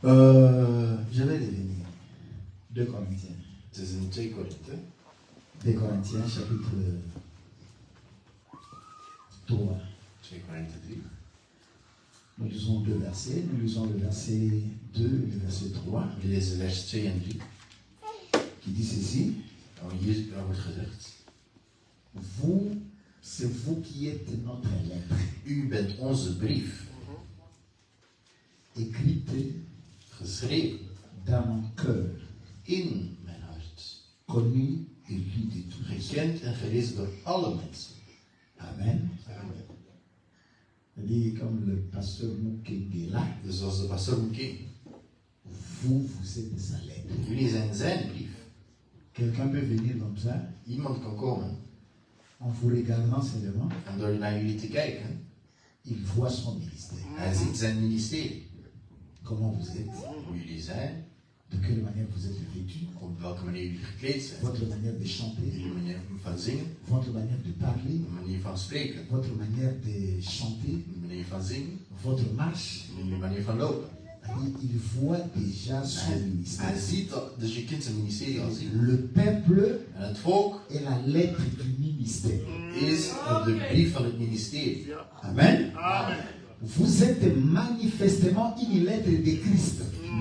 Je vais revenir. 2 Corinthiens. Het is in 2 Korinthe. 2 Corinthiens, chapitre 3. 2 Korinthe 3. Nous lisons 2 versets. Nous lisons le verset 2 et le verset 3 We lezen vers 2 en 3. qui dit ceci. En hier wordt gezegd. Vous, c'est vous qui êtes notre lettre, U bent onze brief, écrite geschreven dans mon cœur, in mijn hart. connue et lue de tous. Gekend en gelezen door alle mensen. Amen. C'est-à-dire, comme le pasteur Mouké est là, Dus zoals de pastor Mouké. vous êtes sa lettre. Jullie zijn zijn brief. Quelqu'un peut venir comme ça, Iemand kan komen en vous regardant seulement, en door naar jullie te kijken, il voit son ministère. hij ziet zijn ministerie. Comment vous êtes, Hoe jullie zijn, de quelle manière vous êtes vêtus, op welke manier jullie gekleed zijn, votre manière de chanter, jullie manier van zingen, votre manière de parler, de manier van spreken, votre manière de chanter, de manier van zingen, votre marche. de manier van lopen. Il voit déjà son ministère. Hij ziet dat, dus je kunt zijn ministerie al zien. Le peuple En het volk est la lettre du ministère. is de brief van het ministerie. Amen. Vous êtes manifestement une lettre de Christ.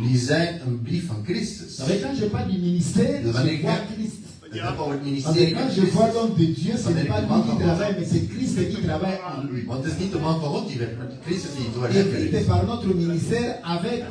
Jullie zijn een brief van Vous Christus. savez, quand je parle du ministère, De je wanneer vois ik Christ. het heb over het Parce que ministerie quand van je vois Christus. l'homme de Dieu, ce n'est pas lui qui travaille, mais c'est Christ qui travaille en lui. Want het is niet de man van God die werkt, maar Christus die door hem Écrite werkt. par notre ministère avec,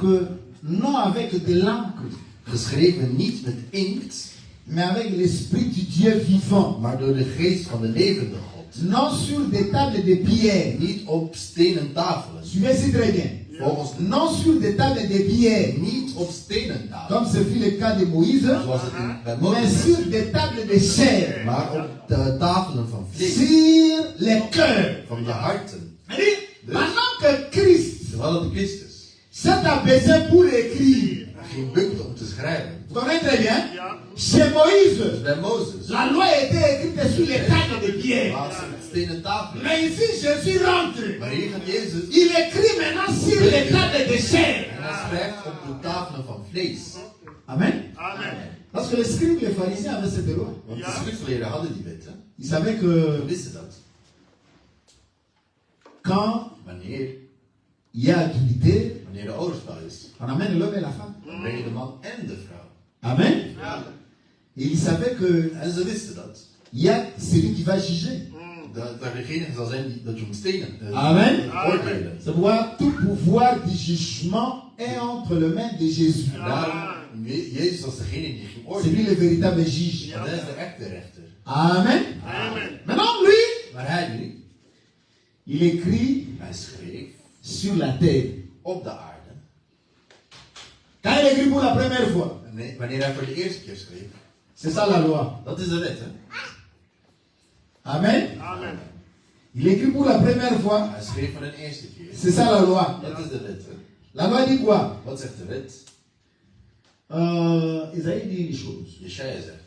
non avec de l'encre, Geschreven niet met inkt, mais avec l'esprit du Dieu vivant. maar door de geest van de levende God. Non sur des tables de pierre. Niet op stenen tafelen. Suivez-y très bien. Volgens Non sur des tables de pierre, niet op stenen tafelen. comme ce fut le cas de Moïse, Zoals het bij mais Mozes sur is. des tables de chair, Maar op de tafelen van vlees. sur les cœurs. Van de harten. Il dit, pendant que Christ Terwijl dat Christus s'est abaissé pour écrire, geen bukte om te schrijven. vous comprenez très bien, chez Moïse, Dus bij Mozes la loi était écrite sur les tables de pierre. was het stenen tafelen. Mais ici, Jésus rentre. Maar hier gaat Jezus Il écrit maintenant sur les tables de chair. en hij schrijft op de tafelen van vlees. Amen. Parce que les scribes, les pharisiens avaient cette loi. Want de schriftgeleerden hadden die wet. Hè? Ils savaient que We wisten dat. quand Wanneer il y a adultère, de overspel is, on amène l'homme et la femme. dan breng je de man en de vrouw. Amen. Et ils savaient que En ze wisten dat. il y a celui qui va juger. Dat er degene zal zijn die dat je moet stenen. Amen. Oordelen. C'est pourquoi tout pouvoir du jugement est entre les mains de Jésus. En daarom, Jezus was degene die ging C'est lui oordelen. le véritable juge. Want hij is de echte rechter. Amen. Maintenant, lui, Maar hij nu, il écrit Hij schreef sur la terre. op de aarde. Quand il écrit pour la première fois, Nee, wanneer hij voor de eerste keer schreef, c'est ça la loi. dat is de wet, hè? Amen. Amen. Il écrit pour la première fois, Hij schreef voor de eerste keer. c'est ça la loi. Dat is de wet, hè? La loi dit quoi? Wat zegt de wet? Isaïe dit une chose. Jesaja zegt,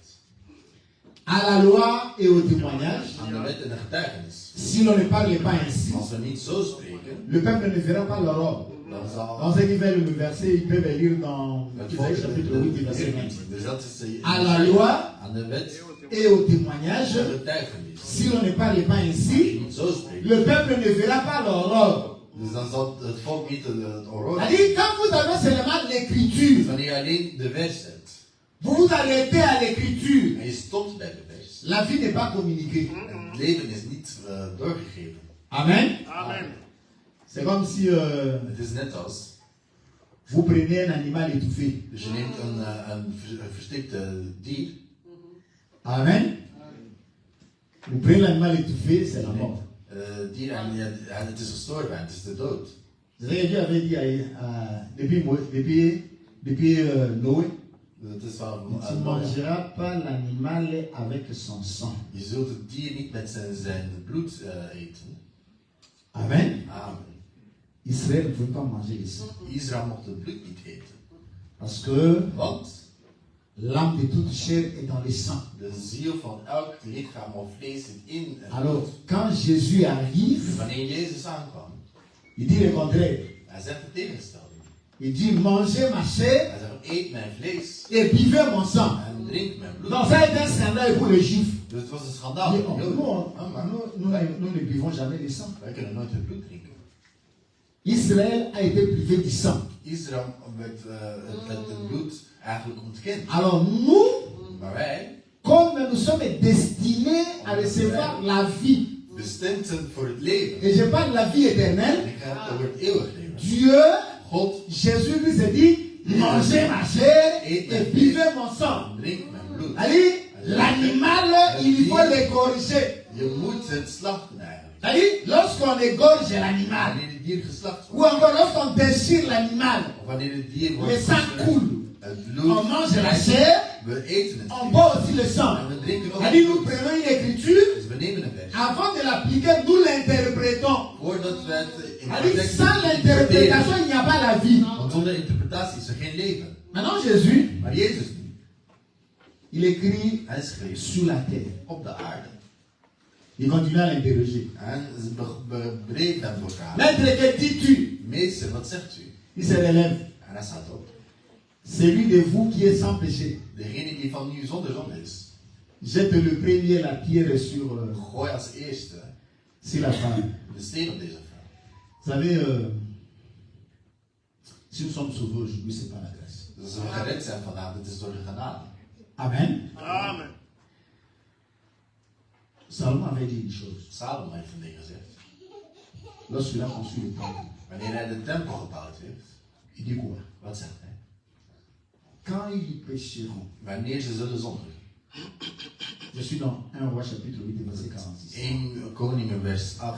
À la loi et au témoignage, aan de wet en de getuigenis. si l'on ne parle pas ainsi, Als we niet zo spreken, le peuple ne verra pas leur ordre. dan zal Dans ceux qui veulent le verset, ils peuvent lire dans het Isaïe volk chapitre 8, verset 20. Dus dat is de, À la loi aan de wet et au en témoignage, de getuigenis. si l'on ne parle pas Als je ainsi, niet zo spreekt, le peuple ne verra pas leur ordre. dus dan zal het volk niet het oor. C'est-à-dire, quand vous avez seulement Dus l'écriture, wanneer je alleen de vers hebt vous vous arrêtez à l'écriture, en je stopt bij de vers, la vie n'est pas communiquée. het leven is niet doorgegeven. Amen. Amen. C'est comme si Het is net als, vous prenez un animal étouffé. dus je neemt een verstikte dier. Amen. Vous prenez l'animal étouffé, c'est la mort. Dier en het is gestorven, het is de dood. C'est vrai que Dieu avait dit depuis Noé, Dat is van tu ne mangeras pas l'animal avec son sang. je zult het dier niet met zijn bloed eten. Amen. Amen. Israël ne pouvait pas manger le sang. Israël mocht het bloed niet eten. Parce que Want l'âme de toute chair est dans le sang. de ziel van elk lichaam of vlees zit in het Alors, bloed. quand Jésus arrive, Wanneer Jezus aankwam, il dit le contraire. hij zegt het tegenstelde. Il dit, mangez ma chair Hij zegt, eet mijn vlees et buvez mon sang. en drink mijn bloed. Donc ça est un scandale pour les Juifs. Dus het was een schandaal Mais voor de nous, Joden. Maar nous ne buvons jamais le sang. wij kunnen nooit het bloed drinken. Israël a été privé du sang. Israël werd het bloed eigenlijk ontkend. Alors nous, Maar wij, comme nous sommes destinés à recevoir la vie, bestemd zijn voor het leven. et je parle de la vie éternelle, Ik ga het over het eeuwig leven. Dieu, God, Jésus lui s'est dit, mangez ma chair et buvez mon sang. drink mijn bloed. C'est-à-dire, l'animal, il faut le corriger. Je moet het slachten eigenlijk. C'est-à-dire, lorsqu'on égorge l'animal, Wanneer het dier geslacht ou wordt, encore lorsqu'on déchire l'animal, of wanneer het dier wordt le sang coule. het bloed, On mange la chair, we eten het on vlees. boit aussi le sang. En we drinken ook C'est-à-dire, het nous bloed. prenons une écriture, Dus we nemen een vers. avant de l'appliquer, nous l'interprétons. Voordat we het in de C'est-à-dire, tekst sans l'interprétation, il n'y a pas la vie. Want zonder interpretatie is er geen leven. Maintenant, Jésus, Maar Jezus niet. il écrit Hij schreef sur la terre. op de aarde. Il continue à l'interroger. En ze breed hem voor elkaar. Maître, que dis-tu? Meester, wat zegt u? Il se relève. En hij staat op. Celui de vous qui est sans péché, Degene die van nu zonder zonde is, jette le premier la pierre sur gooi als eerste la femme. de steen op deze vrouw. Vous savez, si nous sommes sauvés aujourd'hui, c'est par la grâce. Dus als we gered zijn vandaag, dat is door de genade. Amen. Amen. Salomon avait dit une chose. Salomo heeft een ding gezegd. Lorsqu'il a construit le temple, Wanneer hij de tempel gebouwd heeft, il dit quoi? wat zegt hij? Quand ils pécheront. Wanneer ze zullen zondigen. Je suis dans 1 Roi chapitre 8, verset 46. 1 Koningen vers 8,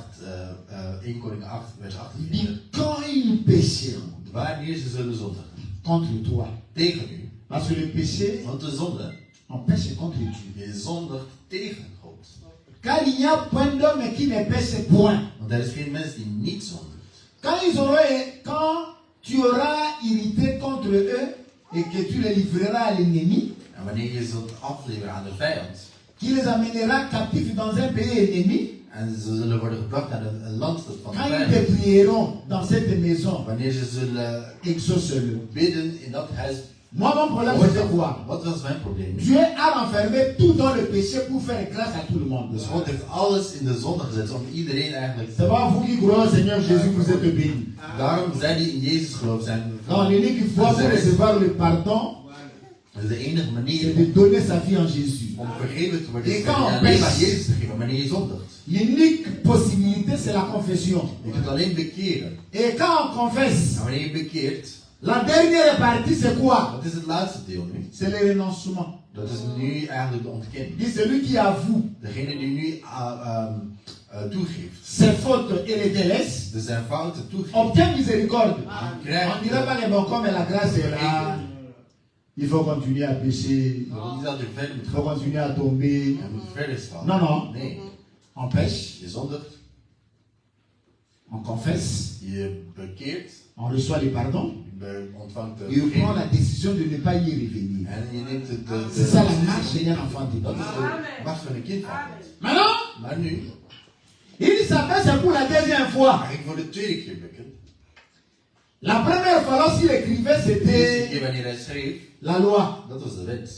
1 Koningen 8 vers Il dit 48. quand ils pécheront Wanneer ze zullen zondigen. contre toi. Tegen u. Parce que le péché, Want de zonde, on pêche contre Dieu. je zondigt tegen God. Car il n'y a point d'homme qui ne pêche point. Want er is geen mens die niet zondigt. Quand tu auras irrité contre eux et que tu les livreras à l'ennemi, En wanneer je zult afleveren aan de vijand, qui les amènera captifs dans un pays ennemi, en ze zullen worden gebracht naar een land van de quand ils vijand. te prieront dans cette maison, Wanneer ze zullen exauce-le. bidden in dat huis. Moi, mon problème, c'était quoi? Wat was mijn probleem? Dieu a renfermé tout dans le péché pour faire grâce à tout le monde. Dus God heeft alles in de zonde gezet om iedereen eigenlijk C'est pas vous qui croyez au Seigneur Jésus, vous êtes bénis. Daarom zij die in Jezus geloven zijn. Non, l'unique voie pour recevoir le pardon, Dat is de enige c'est manier de donner sa vie en Jésus. om vergeven te worden. Et Is quand on alleen maar pêche. Jezus te geven wanneer je zondigt. L'unique possibilité, c'est la confession. Je kunt alleen bekeren. Et quand on confesse, En wanneer je bekeert, la dernière partie, c'est quoi? wat is het laatste deel nu? C'est le renoncement. Dat is nu eigenlijk de ontkenning. Il dit celui qui avoue Degene die nu toegeeft, ses fautes et les délaisse, de zijn fouten toegeeft, obtient miséricorde. krijgt On ne dirait pas les bons comme la grâce est là. Il faut continuer à pécher. Je wil niet dat je verder moet Il faut gaan. continuer à tomber. Je moet verder staan. Non, non. Nee, On pêche, je zondigt, on confesse, je bekeert, on reçoit le pardon je ontvangt de et on prend la vergeving. décision de ne pas y revenir. En je neemt de C'est ça la marche d'un enfant de Dat Dieu. is de macht van een kind van God. Maintenant, Maar nu, il s'appelle, c'est pour la deuxième fois. mag ik voor de tweede keer bukken. La première fois, lorsqu'il écrivait, De eerste c'était keer wanneer hij schreef, la loi. dat was de wet.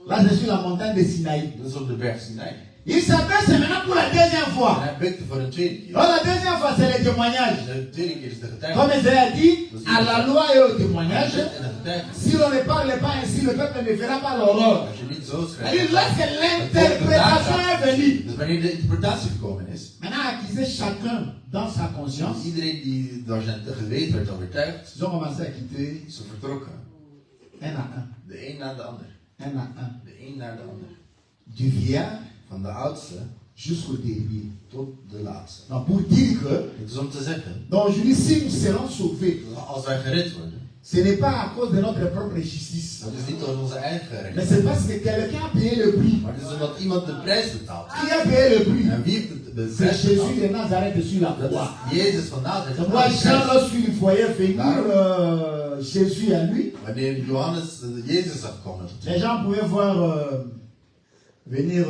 Là, c'est sur la montagne de Sinaï. Dat is op de berg Sinai. Il s'appelle, c'est maintenant pour la deuxième En fois. hij bukte voor een tweede keer. Alors, la deuxième fois, c'est le témoignage. De tweede keer is de Comme getuigenis. Isaïe a dit, à la loi et au témoignage, En de getuigenis. si l'on ne parle pas ainsi, le peuple ne verra pas l'aurore. Als je niet zo C'est-à-dire, schrijft. là, c'est l'interprétation est venue. Dus wanneer de interpretatie gekomen is, Maintenant, acquiser chacun dans sa conscience, iedereen die door zijn geweten werd overtuigd, ils ont commencé à quitter ze vertrokken. un à un, De een na de ander. un à un, De een na de ander. du vieillard Van de oudste jusqu'au dernier. tot de laatste. Donc, pour dire que, Het is om te zeggen, donc aujourd'hui, si nous serons sauvés, als wij gered worden, ce n'est pas à cause de notre propre justice, dat is niet door onze eigen mais recht. c'est parce que quelqu'un a payé le prix. Maar het is omdat iemand de prijs betaalt. Qui a payé le prix? En wie heeft de C'est prijs Jésus betaald? de Nazareth sur la Dat croix. is Jezus van Nazareth. Donc, moi, Jean, lorsqu'il voyait venir Daarom. Jésus à lui, Wanneer Johannes Jezus zag komen, les gens pouvaient voir venir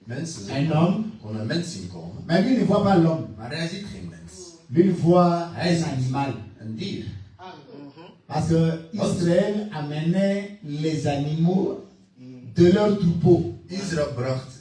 mensen un zien, homme, kon een mens zien komen, mais lui ne voit pas l'homme. maar hij ziet geen mens. Lui il voit Hij un ziet animal. een dier. Parce que Israël amenait les animaux de leur troupeau, Israël bracht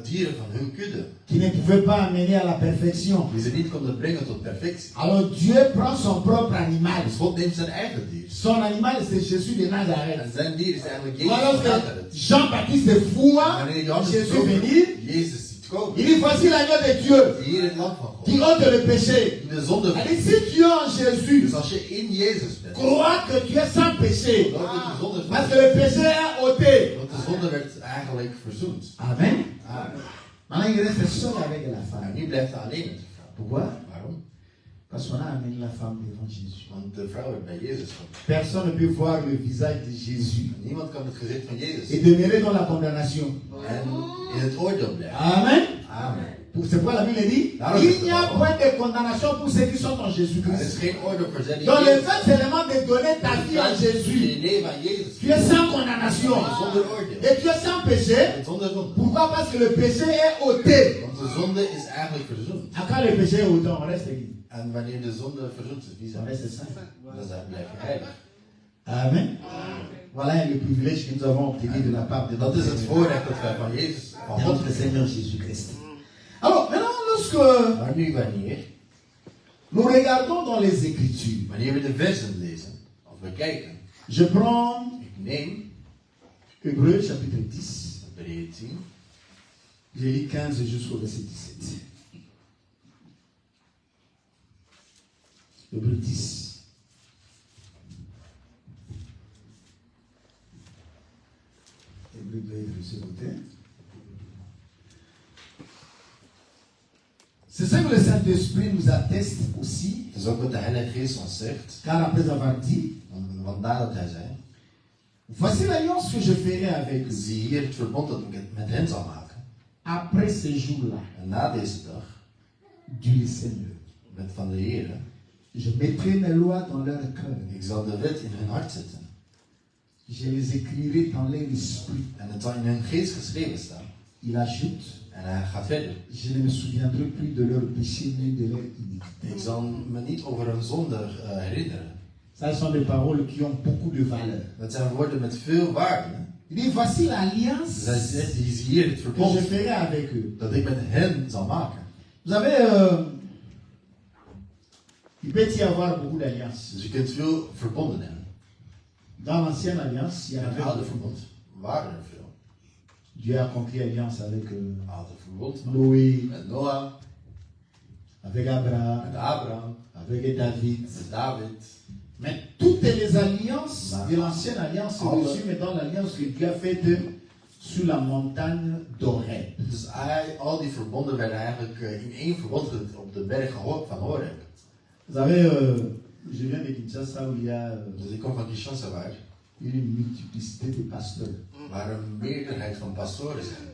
dieren van hun kudde, qui ne pouvaient pas amener à la perfection. die ze niet konden brengen tot perfectie. Alors Dieu prend son propre animal. Dus God neemt zijn eigen dier. Son animal, c'est Jésus de En Nazareth. zijn dier is eigenlijk Jezus Voilà van que Nazareth. Jean-Baptiste voit Wanneer Johannes Jésus zo venir. Jezus ziet komen, Il dit, voici l'agneau de Dieu hier het lam van God, qui ôte le péché. die de zonde Il vergeeft. dit, si tu es en Jésus, Dus als je in Jezus bent, crois que tu es sans péché. dan wordt de zonde Parce que vergeven. le péché est ôté. Want de zonde werd eigenlijk verzoend. Amen. Amen. Maintenant, il reste seul avec la En femme. nu blijft hij alleen met de vrouw. Pourquoi? Waarom? Parce qu'on a amené la femme devant Jésus. Want de vrouw werd bij Jezus gebracht. Personne ne peut voir le visage de Jésus Niemand kan het gezicht van Jezus et zien. demeurer dans la condamnation. En in het oordeel blijven. Amen. Amen. C'est pourquoi la Bible dit, il n'y a point de condamnation pour ceux qui sont en Er is Jésus-Christ. geen oordeel voor zijn die Donc le Jezus fait seulement de donner ta vie à Jésus, Je leven aan Jezus. tu es sans condamnation. Zonder oordeel. Et tu es sans péché. En zonder zonde. Pourquoi? Parce que le péché est ôté. Want de zonde is eigenlijk verzoend. Et quand le péché est ôté, on reste qui? En wanneer de zonde verzoend is, wie On zijn reste saint. dan blijf je heilig. Amen. Voilà le privilège que nous avons obtenu de la part de Dat is het notre, voorrecht dat wij van Jezus, van de God notre hebben. Seigneur Jésus-Christ. Alors, maintenant, lorsque Maar nu wanneer? nous regardons dans les Écritures, Wanneer we de versen lezen, of bekijken. je prends Ik neem Hébreux chapitre 10, Hebreeën 10, je lis 15 jusqu'au verset 17. Hébreux 10. Hébreux doit être de ce côté. C'est ça que le Saint-Esprit nous atteste aussi, Het is ook wat de Heilige Geest ons zegt. car après avoir dit, Vandaar dat hij zei, voici l'alliance que je ferai avec eux zie hier het verbond dat ik met hen zal maken. après ces jours-là, En na deze dag, dit le Seigneur. met van de Heer, Je mettrai mes lois dans leur cœur. ik zal de wet in hun hart zetten. Je les écrirai dans leur esprit. En het zal in hun geest geschreven staan. Il ajoute, En hij gaat verder. je ne me souviendrai plus de leur péché ni de leur iniquité. Ik zal me niet over hun zonde herinneren. Ça sont des paroles qui ont beaucoup de valeur. Dat zijn woorden met veel waarde. Il dit, voici l'alliance Zij zegt, je ziet hier het que verbond je ferai avec eux. dat ik met hen zal maken. Vous savez, il peut y avoir beaucoup d'alliances. Dus je kunt veel verbonden hebben. Dans l'ancienne alliance, il y en In het avait oude beaucoup. verbond waren er veel. Dieu a conclu alliance avec Het oude verbond Noé, met Noah, avec Abraham, met Abraham, avec David. met David. Mais toutes les alliances Bah. de l'ancienne alliance se Ah, ouais. résument dans l'alliance que Dieu a faite sur la montagne d'Oreb. Dus al die verbonden werden eigenlijk in één verbond op de berg van Horeb. Vous savez, je viens de Kinshasa où il y a Dus ik kom van Kinshasa waar une multiplicité de pasteurs. waar een meerderheid van pastoren zijn.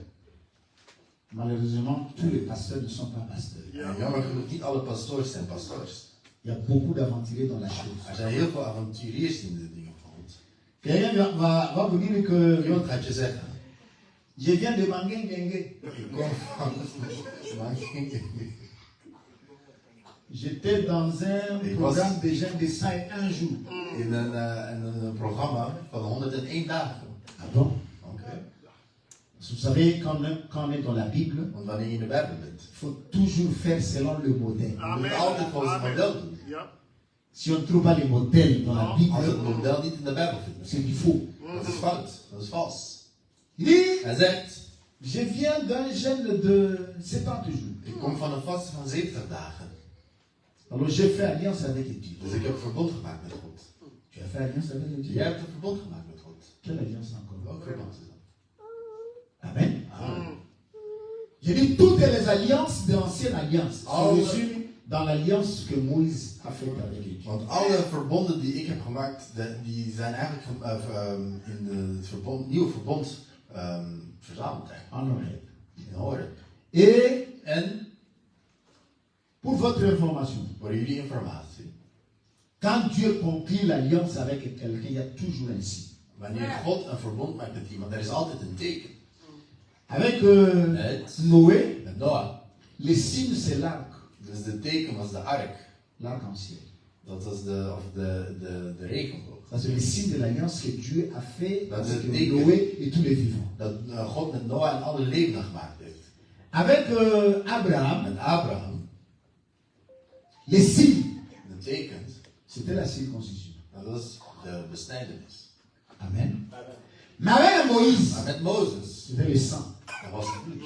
Malheureusement, tous les pasteurs ne sont pas pasteurs. En jammer genoeg, niet alle pastoors zijn pastoors. Il y a beaucoup d'aventuriers dans la chose. Er zijn heel veel avonturiers in de dingen van ons. Quelqu'un va vous dire que Iemand gaat je zeggen, je viens de Mangengenge. ik kom van J'étais dans un programme de jeûne de 101 jours. in een programma van 101 dagen. Ah bon? Oké. Vous savez, quand on est dans la Bible, Want wanneer je in de Bijbel bent, il faut toujours faire selon le modèle. je moet altijd volgens het model doen. Si on ne trouve pas les modèles dans la Als het Bible, model niet in de Bijbel vindt, c'est du faux. dat is fout, dat is vals. Il dit, Hij zegt, je viens d'un jeûne de 70 jours. ik kom van een vast van 70 dagen. Alors j'ai fait alliance avec Dieu. Dus ik heb verbond gemaakt met God. Tu as fait alliance avec Dieu? Jij hebt een verbond gemaakt met God. Quelle alliance encore? Welk verbond is dat? Amen. Je dis toutes les alliances de l'ancienne alliance sont reçues dans l'alliance que Moïse a faite avec Dieu. Want alle verbonden die ik heb gemaakt, die zijn eigenlijk in het verbond, nieuwe verbond verzameld. En Horeb. In Horeb. Et En, pour votre information, voor jullie informatie, quand Dieu conclut l'alliance avec quelqu'un, il y a toujours un signe. wanneer God een verbond maakt met iemand, er is altijd een teken. Avec Met Noé, Noah. le signe c'est l'arc, Dus de teken was de ark. l'arc-en-ciel. Dat was de regenboog. Ça c'est le signe de l'alliance que Dieu a fait Dat is avec het teken Noé et tous les vivants. dat God met Noah en alle levenden gemaakt heeft. Avec Abraham, Met Abraham, les signes, de tekens, c'était la circoncision. dat was de besnijdenis. Amen. Mais avec Moïse, Maar met Mozes, c'était le sang. dat was het bloed.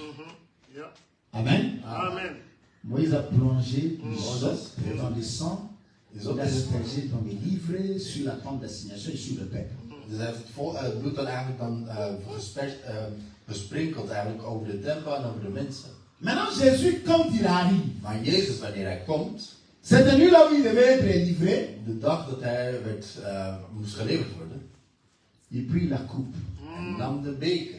Amen. Amen. Moïse a plongé du Moses. sang dans le sang. Dus, Il a aspergé dans les livres sur la tente d'assignation et sur le peuple. dus hij heeft het bloed dan eigenlijk gesprinkeld eigenlijk over de tempel en over de mensen. Maintenant, Jésus, quand il arrive, Maar Jezus, wanneer hij komt, cette nuit là où il devait être livré, de dag dat hij moest geleverd worden, il prit la coupe. hij nam de beker.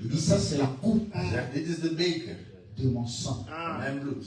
Il dit ça c'est la coupe Hij zegt, dit is de beker de mon sang. van mijn bloed.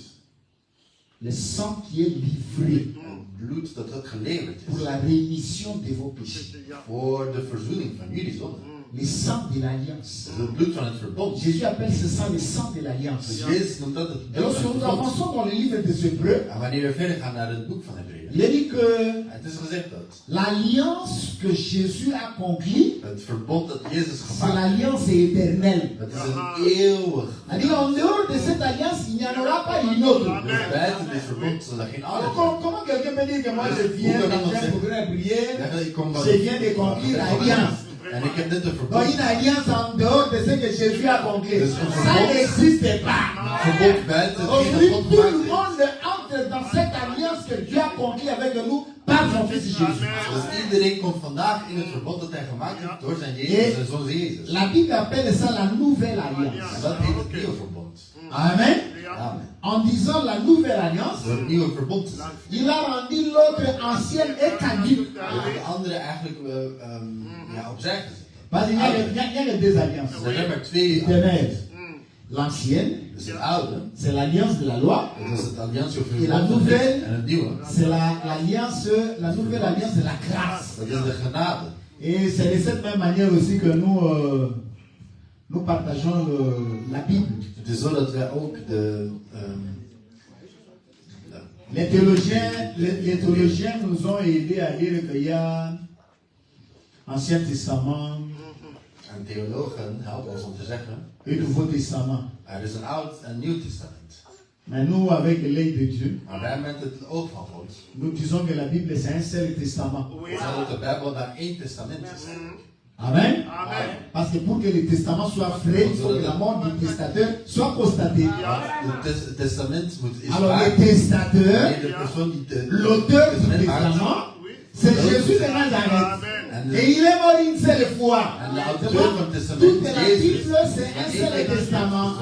Le sang qui est livré Het bloed dat ook geleverd pour is. la rémission de vos péchés. Voor de verzoening van jullie zonden. Le sang de l'alliance. Dat is het bloed van het verbond. Jésus appelle ce sang le sang de l'alliance. Dus Jezus noemt dat het Et bloed lorsque van het nous verbond. avançons dans le livre des Hébreux, En wanneer we verder gaan naar het boek van Hebreeën, il est dit que het is gezegd dat l'alliance que Jésus a conclue, het verbond dat Jezus c'est gemaakt heeft, l'alliance éternelle. dat is een eeuwig. C'est-à-dire en dehors de cette alliance, il n'y en aura pas une autre. Dus buiten dit verbond zal er geen Alors ander comment quelqu'un peut dire que moi je viens d'un programme de prière, zijn. Ik kom van je viens de conclure l'alliance. en ik heb net een Donc verbond. une alliance en dehors de ce que Jésus a conclu. Ça n'existe pas. Verbond buiten hetgeen Aujourd'hui, dat God tout le gemaakt heeft. monde entre dans cette alliance que Dieu a conclue avec nous par son Fils Jésus. Dus iedereen komt vandaag in het verbond dat hij gemaakt heeft door zijn Jezus, zijn zoon Jezus. La Bible appelle ça la nouvelle alliance. En dat heet het nieuwe verbond. Amen. Amen. En disant la nouvelle alliance, Door het nieuwe verbond te zijn. il a rendu l'autre ancienne et caduque. De andere eigenlijk opzij te zetten. Parce qu'il y a deux alliances. Er zijn maar twee Éternelle. alliances. L'ancienne, Dus het oude, c'est l'alliance de la loi. dat is het alliantie over Et la verbond nouvelle, en het nieuwe, c'est la nouvelle alliance de la grâce. dat is de genade. Et c'est de cette même manière aussi que nous partageons la Bible. Het is zo dat wij ook Les théologiens nous ont aidés à dire qu'il y a Ancien Testament en theologen helpen ons om te zeggen, et Nouveau Testament. er is een oud en nieuw testament. Mais nous, avec l'œil de Dieu, Maar wij met het oog van God, nous disons que la Bible c'est un seul testament. we zeggen dat de Bijbel daar één testament is. Amen. Amen. Parce que pour que le testament soit vrai, il faut que la mort du testateur soit constatée. Het testament is Alors waar. le testateur, Wanneer de persoon die l'auteur du testament maakt, testament, c'est Jésus de Nazareth. Amen. en Et il est mort une seule fois. en de C'est auteur van bon? het testament Toute is la Jezus multiple, c'est un seul testament.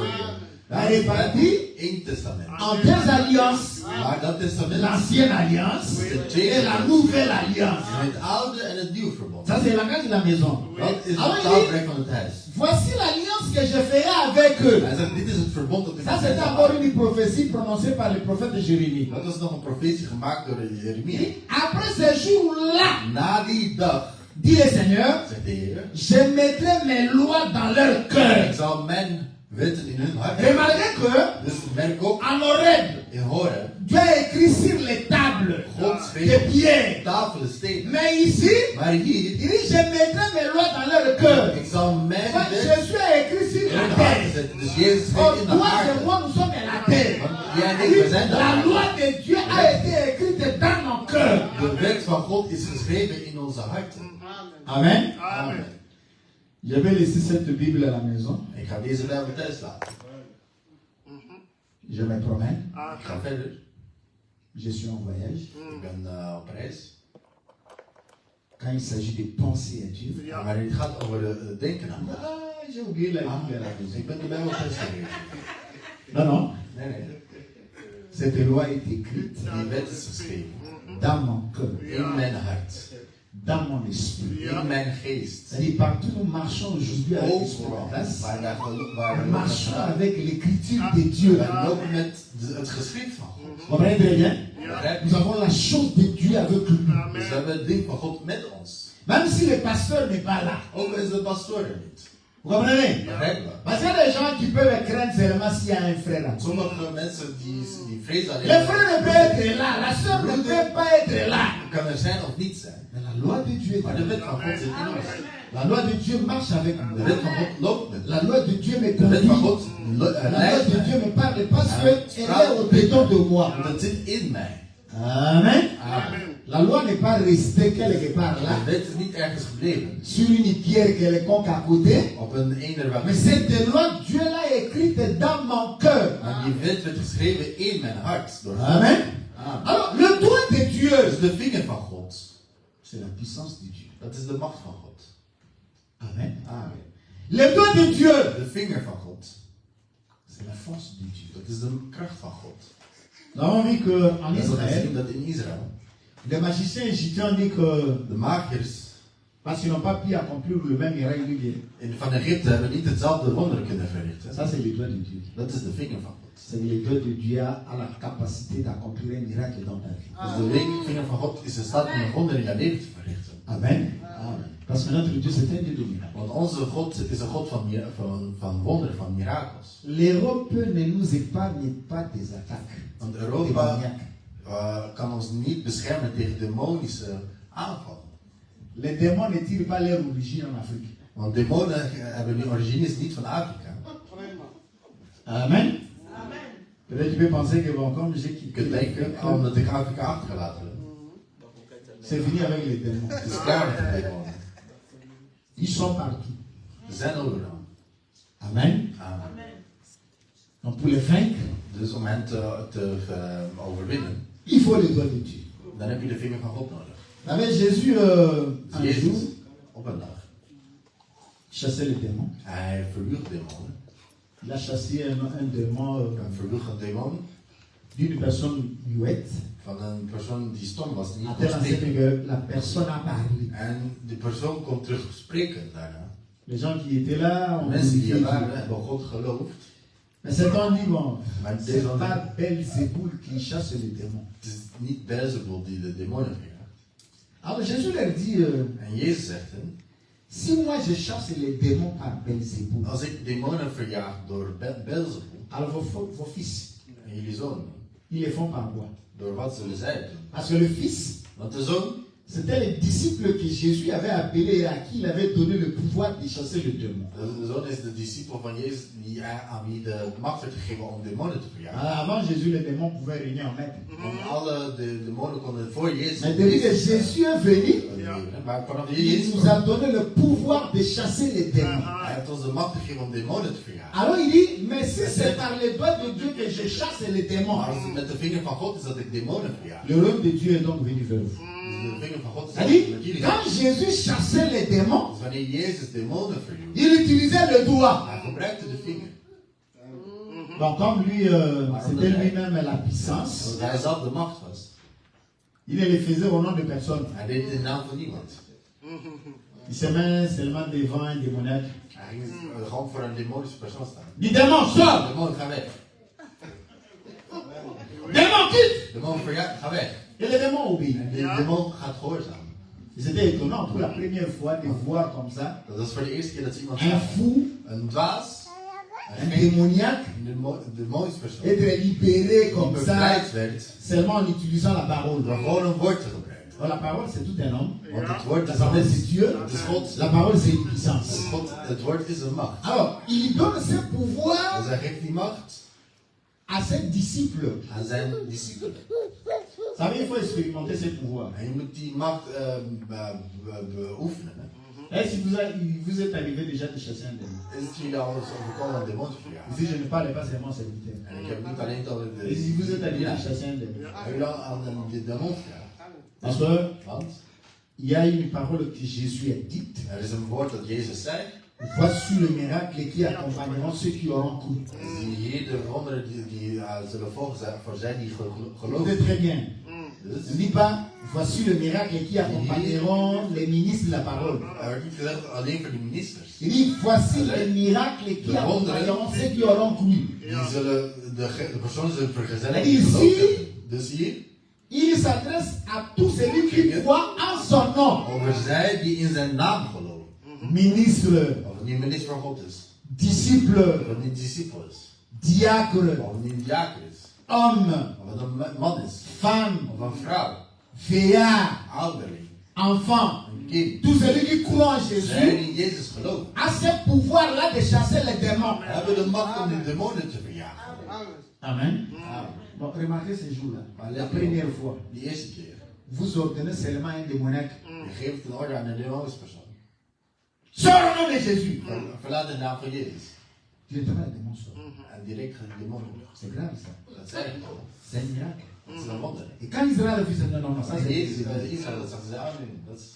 Réparti Eén testament. en deux alliances. Maar dat testament L'ancienne alliance et la nouvelle alliance. is het oude en het nieuwe verbond. Ça, c'est le langage de la maison. Dat is Alors, het il dit, taalwerk van het huis. voici l'alliance que je ferai avec eux. Hij zegt, dit is het verbond dat ik Ça, met c'est hen zal d'abord maken. une prophétie prononcée par le prophète de Jérémie. Dat is nog een profetie gemaakt door Jeremia. Après ce jour-là, Na die dag, dit le Seigneur, zegt de Heer, je mettrai mes lois dans leur cœur. ik zal mijn wetten in hun hart. Remarquez que, Dus merk op, en Horeb, in Horeb, Dieu a écrit sur les tables God de schreef pierre. op tafelen steen. Mais ici, Maar hier, il dit, je mettrai mes lois dans leur cœur. ik zal mijn Moi, wet Jésus a écrit sur in la hun hart terre. zetten. Dus Jezus Oh, schreef in de toi et aarde. moi, nous sommes à la terre. Want jij en ik, we zijn de La aarde. loi de Dieu a été écrite dans mon cœur. De wet van God is geschreven in onze harten. Amen. Amen. Je vais laisser cette Bible à la maison. Ik ga deze Bijbel thuis laten. Je me promène. Ik ga verder. Je suis en voyage. Ik ben op reis. Quand il s'agit de penser à Dieu. Maar het gaat over het denken aan God. Ah, j'ai oublié la Bible à la maison. Ik ben de Bijbel thuis gegeven. Non, non. Nee, nee. Cette loi est écrite Die wet is geschreven. dans mon cœur, In mijn hart. dans mon esprit. In mijn geest. C'est-à-dire, partout où nous marchons aujourd'hui avec l'esprit en place, Waar wij nous marchons avec l'écriture de Dieu. wij lopen met het geschrift van God. Vous comprenez très bien? Begrijp je? Nous avons la chose de Dieu avec nous. Dus we hebben het ding van God met ons. Même si le pasteur n'est pas là. Ook is de pastoor er niet. Vous comprenez? Begrijp je? Parce qu'il y a des gens qui peuvent craindre seulement s'il y a un frère là. Sommige mensen die vrezen alleen. Le frère ne peut être là, la soeur ne peut pas être là. Kan er zijn of niet zijn. Mais la loi de Dieu est Maar de avec wet van God zit in ons. nous. La loi de Dieu marche avec De nous. wet van God loopt met La loi de Dieu me De wet van conduit. God La loi leidt de mij. Dieu me parle parce qu'elle est au-dedans de moi. Want het zit in mij. Amen. Amen. La loi n'est pas restée quelque part là, De wet is niet ergens gebleven. sur une pierre quelconque à côté. Op een eenderweg. Mais cette loi, Dieu l'a écrite dans mon cœur. En die wet werd geschreven in mijn hart. Door God. Amen. Amen. Alors, le doigt de Dieu, Dus de vinger van God. c'est la puissance de Dieu. Dat is de macht van God. Amen. Amen. Le doigt de Dieu, De vinger van God. c'est la force de Dieu. Dat is de kracht van God. Nous avons vu qu'en We hebben Israël, gezien dat in Israël. les magiciens égyptiens ont dit que De magiërs parce qu'ils n'ont pas pu accomplir le même miracle que Dieu. van Egypte hebben niet hetzelfde wonder kunnen verrichten. Ça, c'est le doigt de Dieu. Dat is de vinger van God. C'est le doigt de Dieu a la capacité d'accomplir un miracle dans ta vie. Dus de vinger van God is in staat om een wonder in jouw leven te verrichten. Amen. Amen. Parce que notre Dieu, c'est un Dieu de miracles. Want onze God is een God van wonderen, van mirakels. L'Europe ne nous épargne pas des attaques. Want Des Europa maniaques. kan ons niet beschermen tegen demonische aanvallen. Les démons ne tirent pas leur origine en Afrique. Want demonen hebben hun origines niet van Afrika. Amen. Peut-être tu peux penser que bon, comme j'ai Je quitté kunt denken, l'Afrique, omdat ik Afrika achtergelaten heb. c'est fini avec les démons. Het is klaar met de demonen. Ils sont partout. Ze zijn overal. Amen. Amen. Donc pour les vaincre, Dus om hen te overwinnen, il faut le doigt de Dieu. dan heb je de vinger van God nodig. Avec Jésus, un Jezus, jour, op een dag, chassait les démons. hij verjoeg demonen. Il a chassé un démon Een verjoeg een demon d'une personne muette, van een persoon die stom was, die à niet tel kon enseigne spreken. que la personne a parlé. En die persoon kon terug spreken daarna. Les gens qui étaient là ont Mensen die glorifié er waren, Dieu. hebben God geloofd. Mais cet homme dit, bon, Maar c'est deze man, pas Belzéboul qui chasse les démons. het is niet Beelzebul die de demonen verjaagt. Alors Jésus leur dit, En Jezus zegt hen, si moi je chasse les démons par Belzéboul, als ik demonen verjaag door Beelzebul, alors vos fils, en jullie zonen, ils les font par quoi? door wat zullen zij doen? Parce que le fils, Want de zoon, c'était les disciples que Jésus avait appelés et à qui il avait donné le pouvoir de chasser le démon. de zoon is de discipel van Jezus aan wie de macht werd gegeven om demonen te verjagen. Alors, avant Jésus, les démons pouvaient régner en maître. Want alle de demonen konden voor Jezus. Mais depuis que Jésus est venu, Maar vanaf il Jezus nous a donné le pouvoir de chasser les démons. hij heeft ons de macht gegeven om demonen te verjagen. Alors il dit, mais si c'est par les doigts de Dieu que je chasse les démons, Maar als het met de vinger van God is dat ik demonen verjaag. le royaume de Dieu est donc venu vers vous. de vinger van God is C'est-à-dire, met jullie. quand Jésus chassait les démons, Dus wanneer Jezus demonen verjoeg, il utilisait le doigt. hij gebruikte de vinger. Donc comme lui, c'était lui-même la puissance, Omdat hij zelf de macht was. il ne le faisait au nom de personne. Hij deed het in naam van niemand. Il se met seulement devant un démoniaque. Hij ging gewoon voor een demonische persoon staan. Il dit démon, sors! Demon, ga weg. Démon, quitte! Demon, ga weg. Et le démon obéit. En de demon gaat gehoorzamen. Et c'était étonnant pour la première fois de voir comme ça Dat is voor de eerste keer dat iemand un fou, een dwaas, un démoniaque een demonische persoon, être libéré die comme ça bevrijd werd seulement en utilisant la parole. door gewoon een woord te gebruiken. Alors, la parole, c'est tout un homme. Want het woord La is parole, alles. c'est Dieu. Het is God. La parole, c'est une puissance. Het woord is een macht. Alors, il donne ce pouvoir Dus hij geeft die macht à ses disciples. aan zijn discipelen. Vous savez, il faut expérimenter ce pouvoir. En je moet die macht beoefenen. Hè. Et si vous êtes arrivé déjà de chasser un démon. Is het jullie al eens overkomen een demon te verjagen? Ici, je ne parle pas seulement serviteur. En ik heb niet alleen over de... Et si vous êtes arrivé Ja. de chasser un démon. Heb je al aan de demon verjaagd? Parce que Want il y a une parole que Jésus a dite. er is een woord dat Jezus zei. Voici le miracle qui accompagneront ceux qui auront cru. Die hier de wonderen die zullen volgen zijn voor zij die geloven. Écoutez très bien. Dus Ne dis pas, voici le miracle qui accompagneront les ministres de la parole. er wordt niet gezegd alleen voor de ministers. Il dit, voici le miracle qui accompagneront ceux qui auront cru. Die zullen de personen zullen vergezellen En die ici- geloofd hebben. Dus hier Il s'adresse à tous celui qui croit en son nom. over zij die in zijn naam geloven. Ministre, Of het niet minister van God is. disciple, Of het niet discipel is. diacre, Of het niet een diaken is. homme, Of het een man is. femme, Of een vrouw. vieillard, Ouderling. enfant. Een kind. Tout celui qui croit en Zij Jésus die in Jezus geloven. a ce pouvoir-là de chasser les démons. Hebben de macht om de demonen te verjagen. Amen. Amen. Bon, remarquez ce jour-là, Maar la let première fois, Die eerste keer. vous ordonnez seulement un démoniaque. Je geeft een orde aan een demonische persoon. Sors au nom de Jésus. Verlaat de naam van Jezus. Directement, le démon sort. En direct gaan de demonen. C'est grave ça. Dat zei ik al. C'est un miracle. Dat is een wonder. Et quand Israël a vu ça, non, non, non, ça Als c'est Jezus bij Israël dat zag ze aan nu. Dat is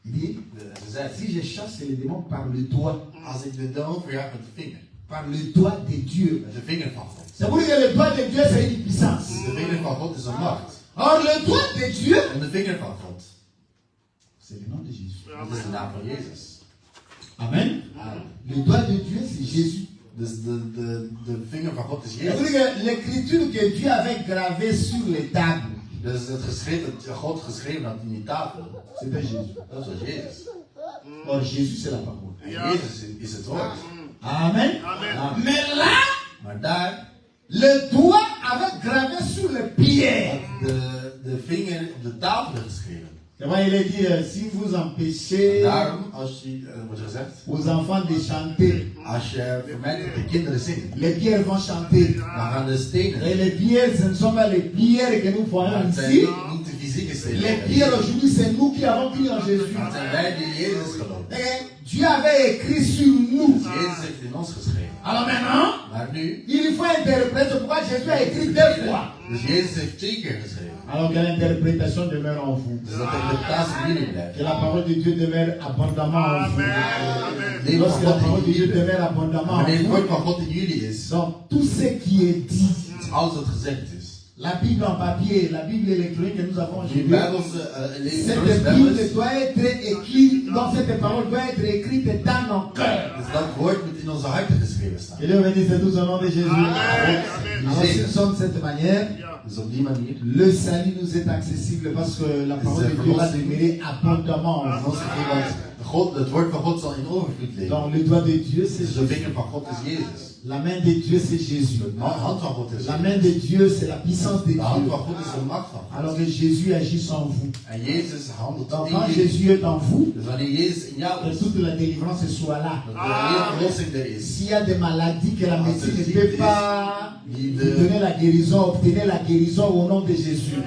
Il dit, ze zei. si je chasse les démons par le doigt, Als ik de demon verjaag met de vinger. par le doigt de Dieu. Met de vinger van God. C'est pour dire que le doigt de Dieu, c'est une puissance. De vinger van God is een macht. Or, le doigt de Dieu, En de vinger van God. c'est le nom de Jésus. Dat is de naam van Jezus. Amen. Amen. Le doigt de Dieu, c'est Jésus. Dus de vinger van God is C'est pour Jezus. dire que l'écriture que Dieu avait gravée sur les tables, Dus het geschreven, dat God geschreven had in die tafel. c'était Jésus. Dat was Jezus. Or, Jésus, c'est la parole. En Jezus is het woord. Amen. Amen. Mais là, Maar daar le doigt avait gravé sur les pierres. had de vinger op de tafel geschreven. C'est vrai, il est dit, si vous empêchez Daarom, als je, wordt gezegd, aux enfants de chanter, als je vermijdt dat de kinderen zingen, les pierres vont chanter. dan gaan de stenen, Et les pierres, ce ne sont pas les pierres que nous voyons maar het zijn ici. niet de fysieke Les stenen. pierres aujourd'hui, c'est nous qui avons cru en Jésus. Maar het zijn wij die Jezus geloven. Et Dieu avait écrit sur nous. Jezus heeft in ons geschreven. Alors maintenant, Maar nu, il faut interpréter pourquoi Jésus a écrit deux fois. dus Jezus heeft 2 keer geschreven. Alors que l'interprétation demeure en vous. Dus dat de interpretatie in jullie Que blijft. la parole de Dieu demeure abondamment en vous. Het leven Lorsque van la parole God de in Dieu jullie. demeure abondamment Wanneer en het vous, woord van God in jullie is, donc tout ce qui est dit, alles wat gezegd is. la Bible en papier, la Bible électronique que nous avons Die aujourd'hui, Bijbelse cette Bible doit être écrite, donc cette parole doit être écrite dans nos cœurs. Dus dat woord moet in onze harten geschreven staan. Que Dieu bénisse tous au nom de Jésus. Alors si nous sommes de cette manière, Dus op die manier. le salut nous est accessible parce que la parole de Dieu va demeurer abondamment en En vous. ons gegeven, God, het woord van God zal in overvloed leven. Donc le doigt de Dieu, c'est Dus de Jésus. vinger van God is Jezus. La main de Dieu, c'est Jésus. De hand van God is La Jezus. main de Dieu, c'est la puissance de De hand Dieu. van God is de macht van God. Alors que Jésus agit en vous. En Jezus handelt Donc in quand jullie. Jésus est en vous, Dus wanneer Jezus in jou que is, toute la délivrance soit là. dat de hele verlossing er is. S'il y a des maladies que la médecine ne peut pas Die vous de, donner la guérison, obtenez la guérison au nom de Jésus.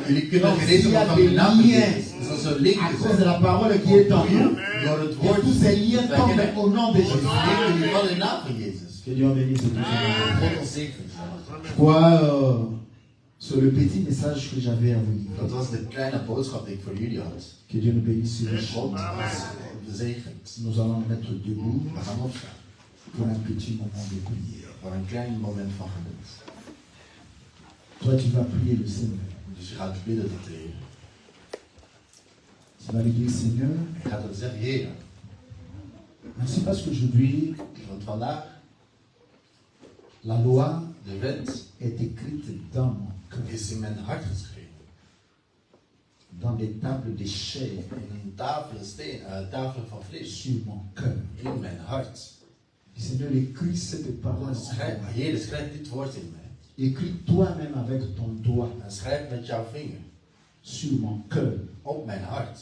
jullie kunnen Donc, genezen s'il y a van des de naam van liens Jezus. Dus als er linken À cause zijn, de la parole qui est en nous, door het que woord, tous ces liens tombent au nom de wordt Jésus. linken die van de naam van Jezus. Que Dieu bénisse tous. God ons zegent. Quoi C'est le petit message que j'avais à vous dire. Dat was de kleine boodschap die ik voor jullie had. Que Dieu nous bénisse et God nous ons zegent. Nous allons mettre debout We gaan opstaan pour un petit moment de prière. voor een klein moment van gebed. Toi, tu vas prier le Seigneur. Dus je gaat bidden tot de Heer. Tu vas lui dire, Seigneur, Je gaat dan zeggen, Heer, merci parce qu'aujourd'hui, want vandaag la loi de wet est écrite dans mon cœur, is in mijn hart geschreven. dans des tables de chair In een tafel van vlees. sur mon cœur. In mijn hart. Seigneur, écris cette parole en Schrijf, moi. Heer, schrijf dit woord in mij. Écris toi-même avec ton doigt En schrijf met jouw vinger sur mon cœur, op mijn hart.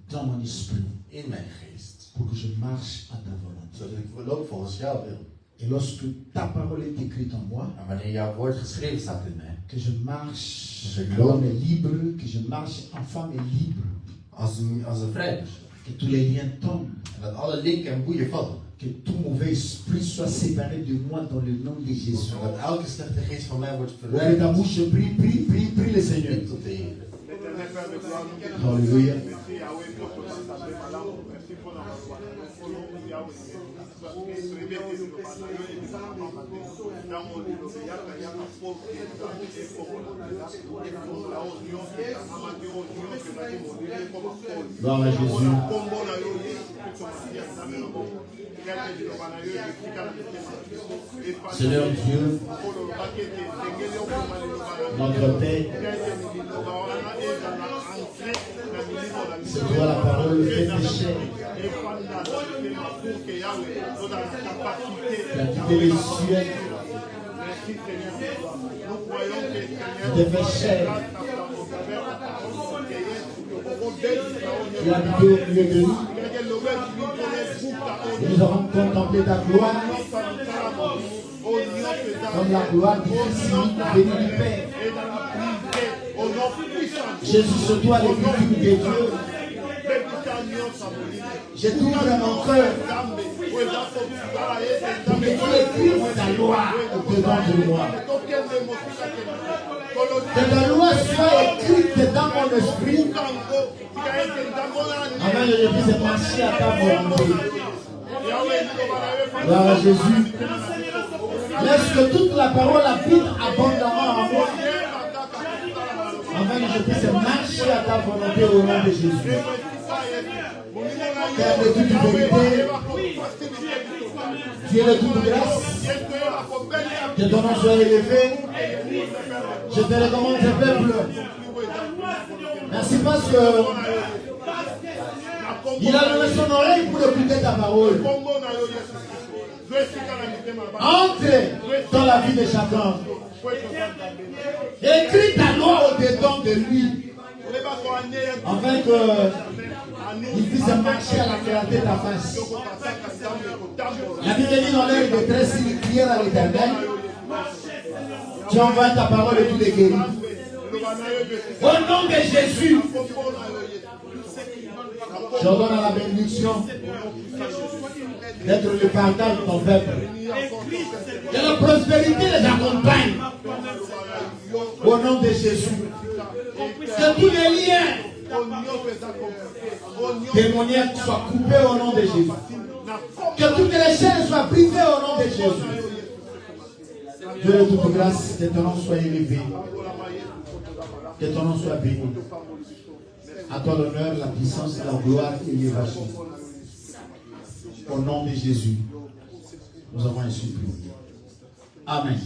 dans mon esprit, In mijn geest. pour que je marche à ta volonté. Zodat ik loop volgens jouw wil. Et lorsque ta parole est écrite en moi, En wanneer jouw woord geschreven staat in mij. que je marche, Je l'homme est libre, que je marche, en femme est libre, Als een vrijdag. que tous les liens tombent, En dat alle linken en boeien vallen. que tout mauvais esprit soit séparé de moi dans le nom de Jésus. Zodat elke slechte geest van mij wordt Ouvre ta verwijderd. bouche, prie, prie, prie, prie le Seigneur. Bid tot de Heer. Alléluia. Gloire à Jésus. Seigneur Dieu, notre Père, c'est toi la parole faite chair. Tu as quitté les cieux. Tu t'es fait chair. Tu as habité au milieu de nous. Et nous avons contemplé ta gloire comme la gloire du Fils unique venu du Père. Jésus, c'est toi l'écriture de Dieu. Je t'ouvre mon cœur pour que tu écrives ta loi au-dedans de moi. Que ta loi soit écrite dans mon esprit afin que je puisse marcher à ta volonté. Gloire à Jésus. Laisse que toute la parole habite abondamment en moi afin que je puisse marcher à ta volonté au nom de Jésus. Père de toute vérité, tu es de toute grâce, que ton nom soit élevé. Je te recommande ce peuple. Merci parce que il a donné son oreille pour écouter ta parole. Entre dans la vie de chacun. Écris ta loi au-dedans de lui, afin qu'il puisse marcher à la clarté de ta face. La Bible dit dans l'air de détresse, il crièrent à l'Éternel. Tu envoies ta parole et tu les guéris. Au nom de Jésus, j'ordonne à la bénédiction d'être le partage de ton peuple. Que la prospérité les accompagne. Au nom de Jésus. Que tous les liens démoniaques soient coupés au nom de Jésus. Que toutes les chaînes soient brisées au nom de Jésus. Dieu de toute grâce, que ton nom soit élevé. Que ton nom soit béni. À toi l'honneur, la puissance, la gloire et l'évangile. Au nom de Jésus, nous avons ainsi prié. Amen.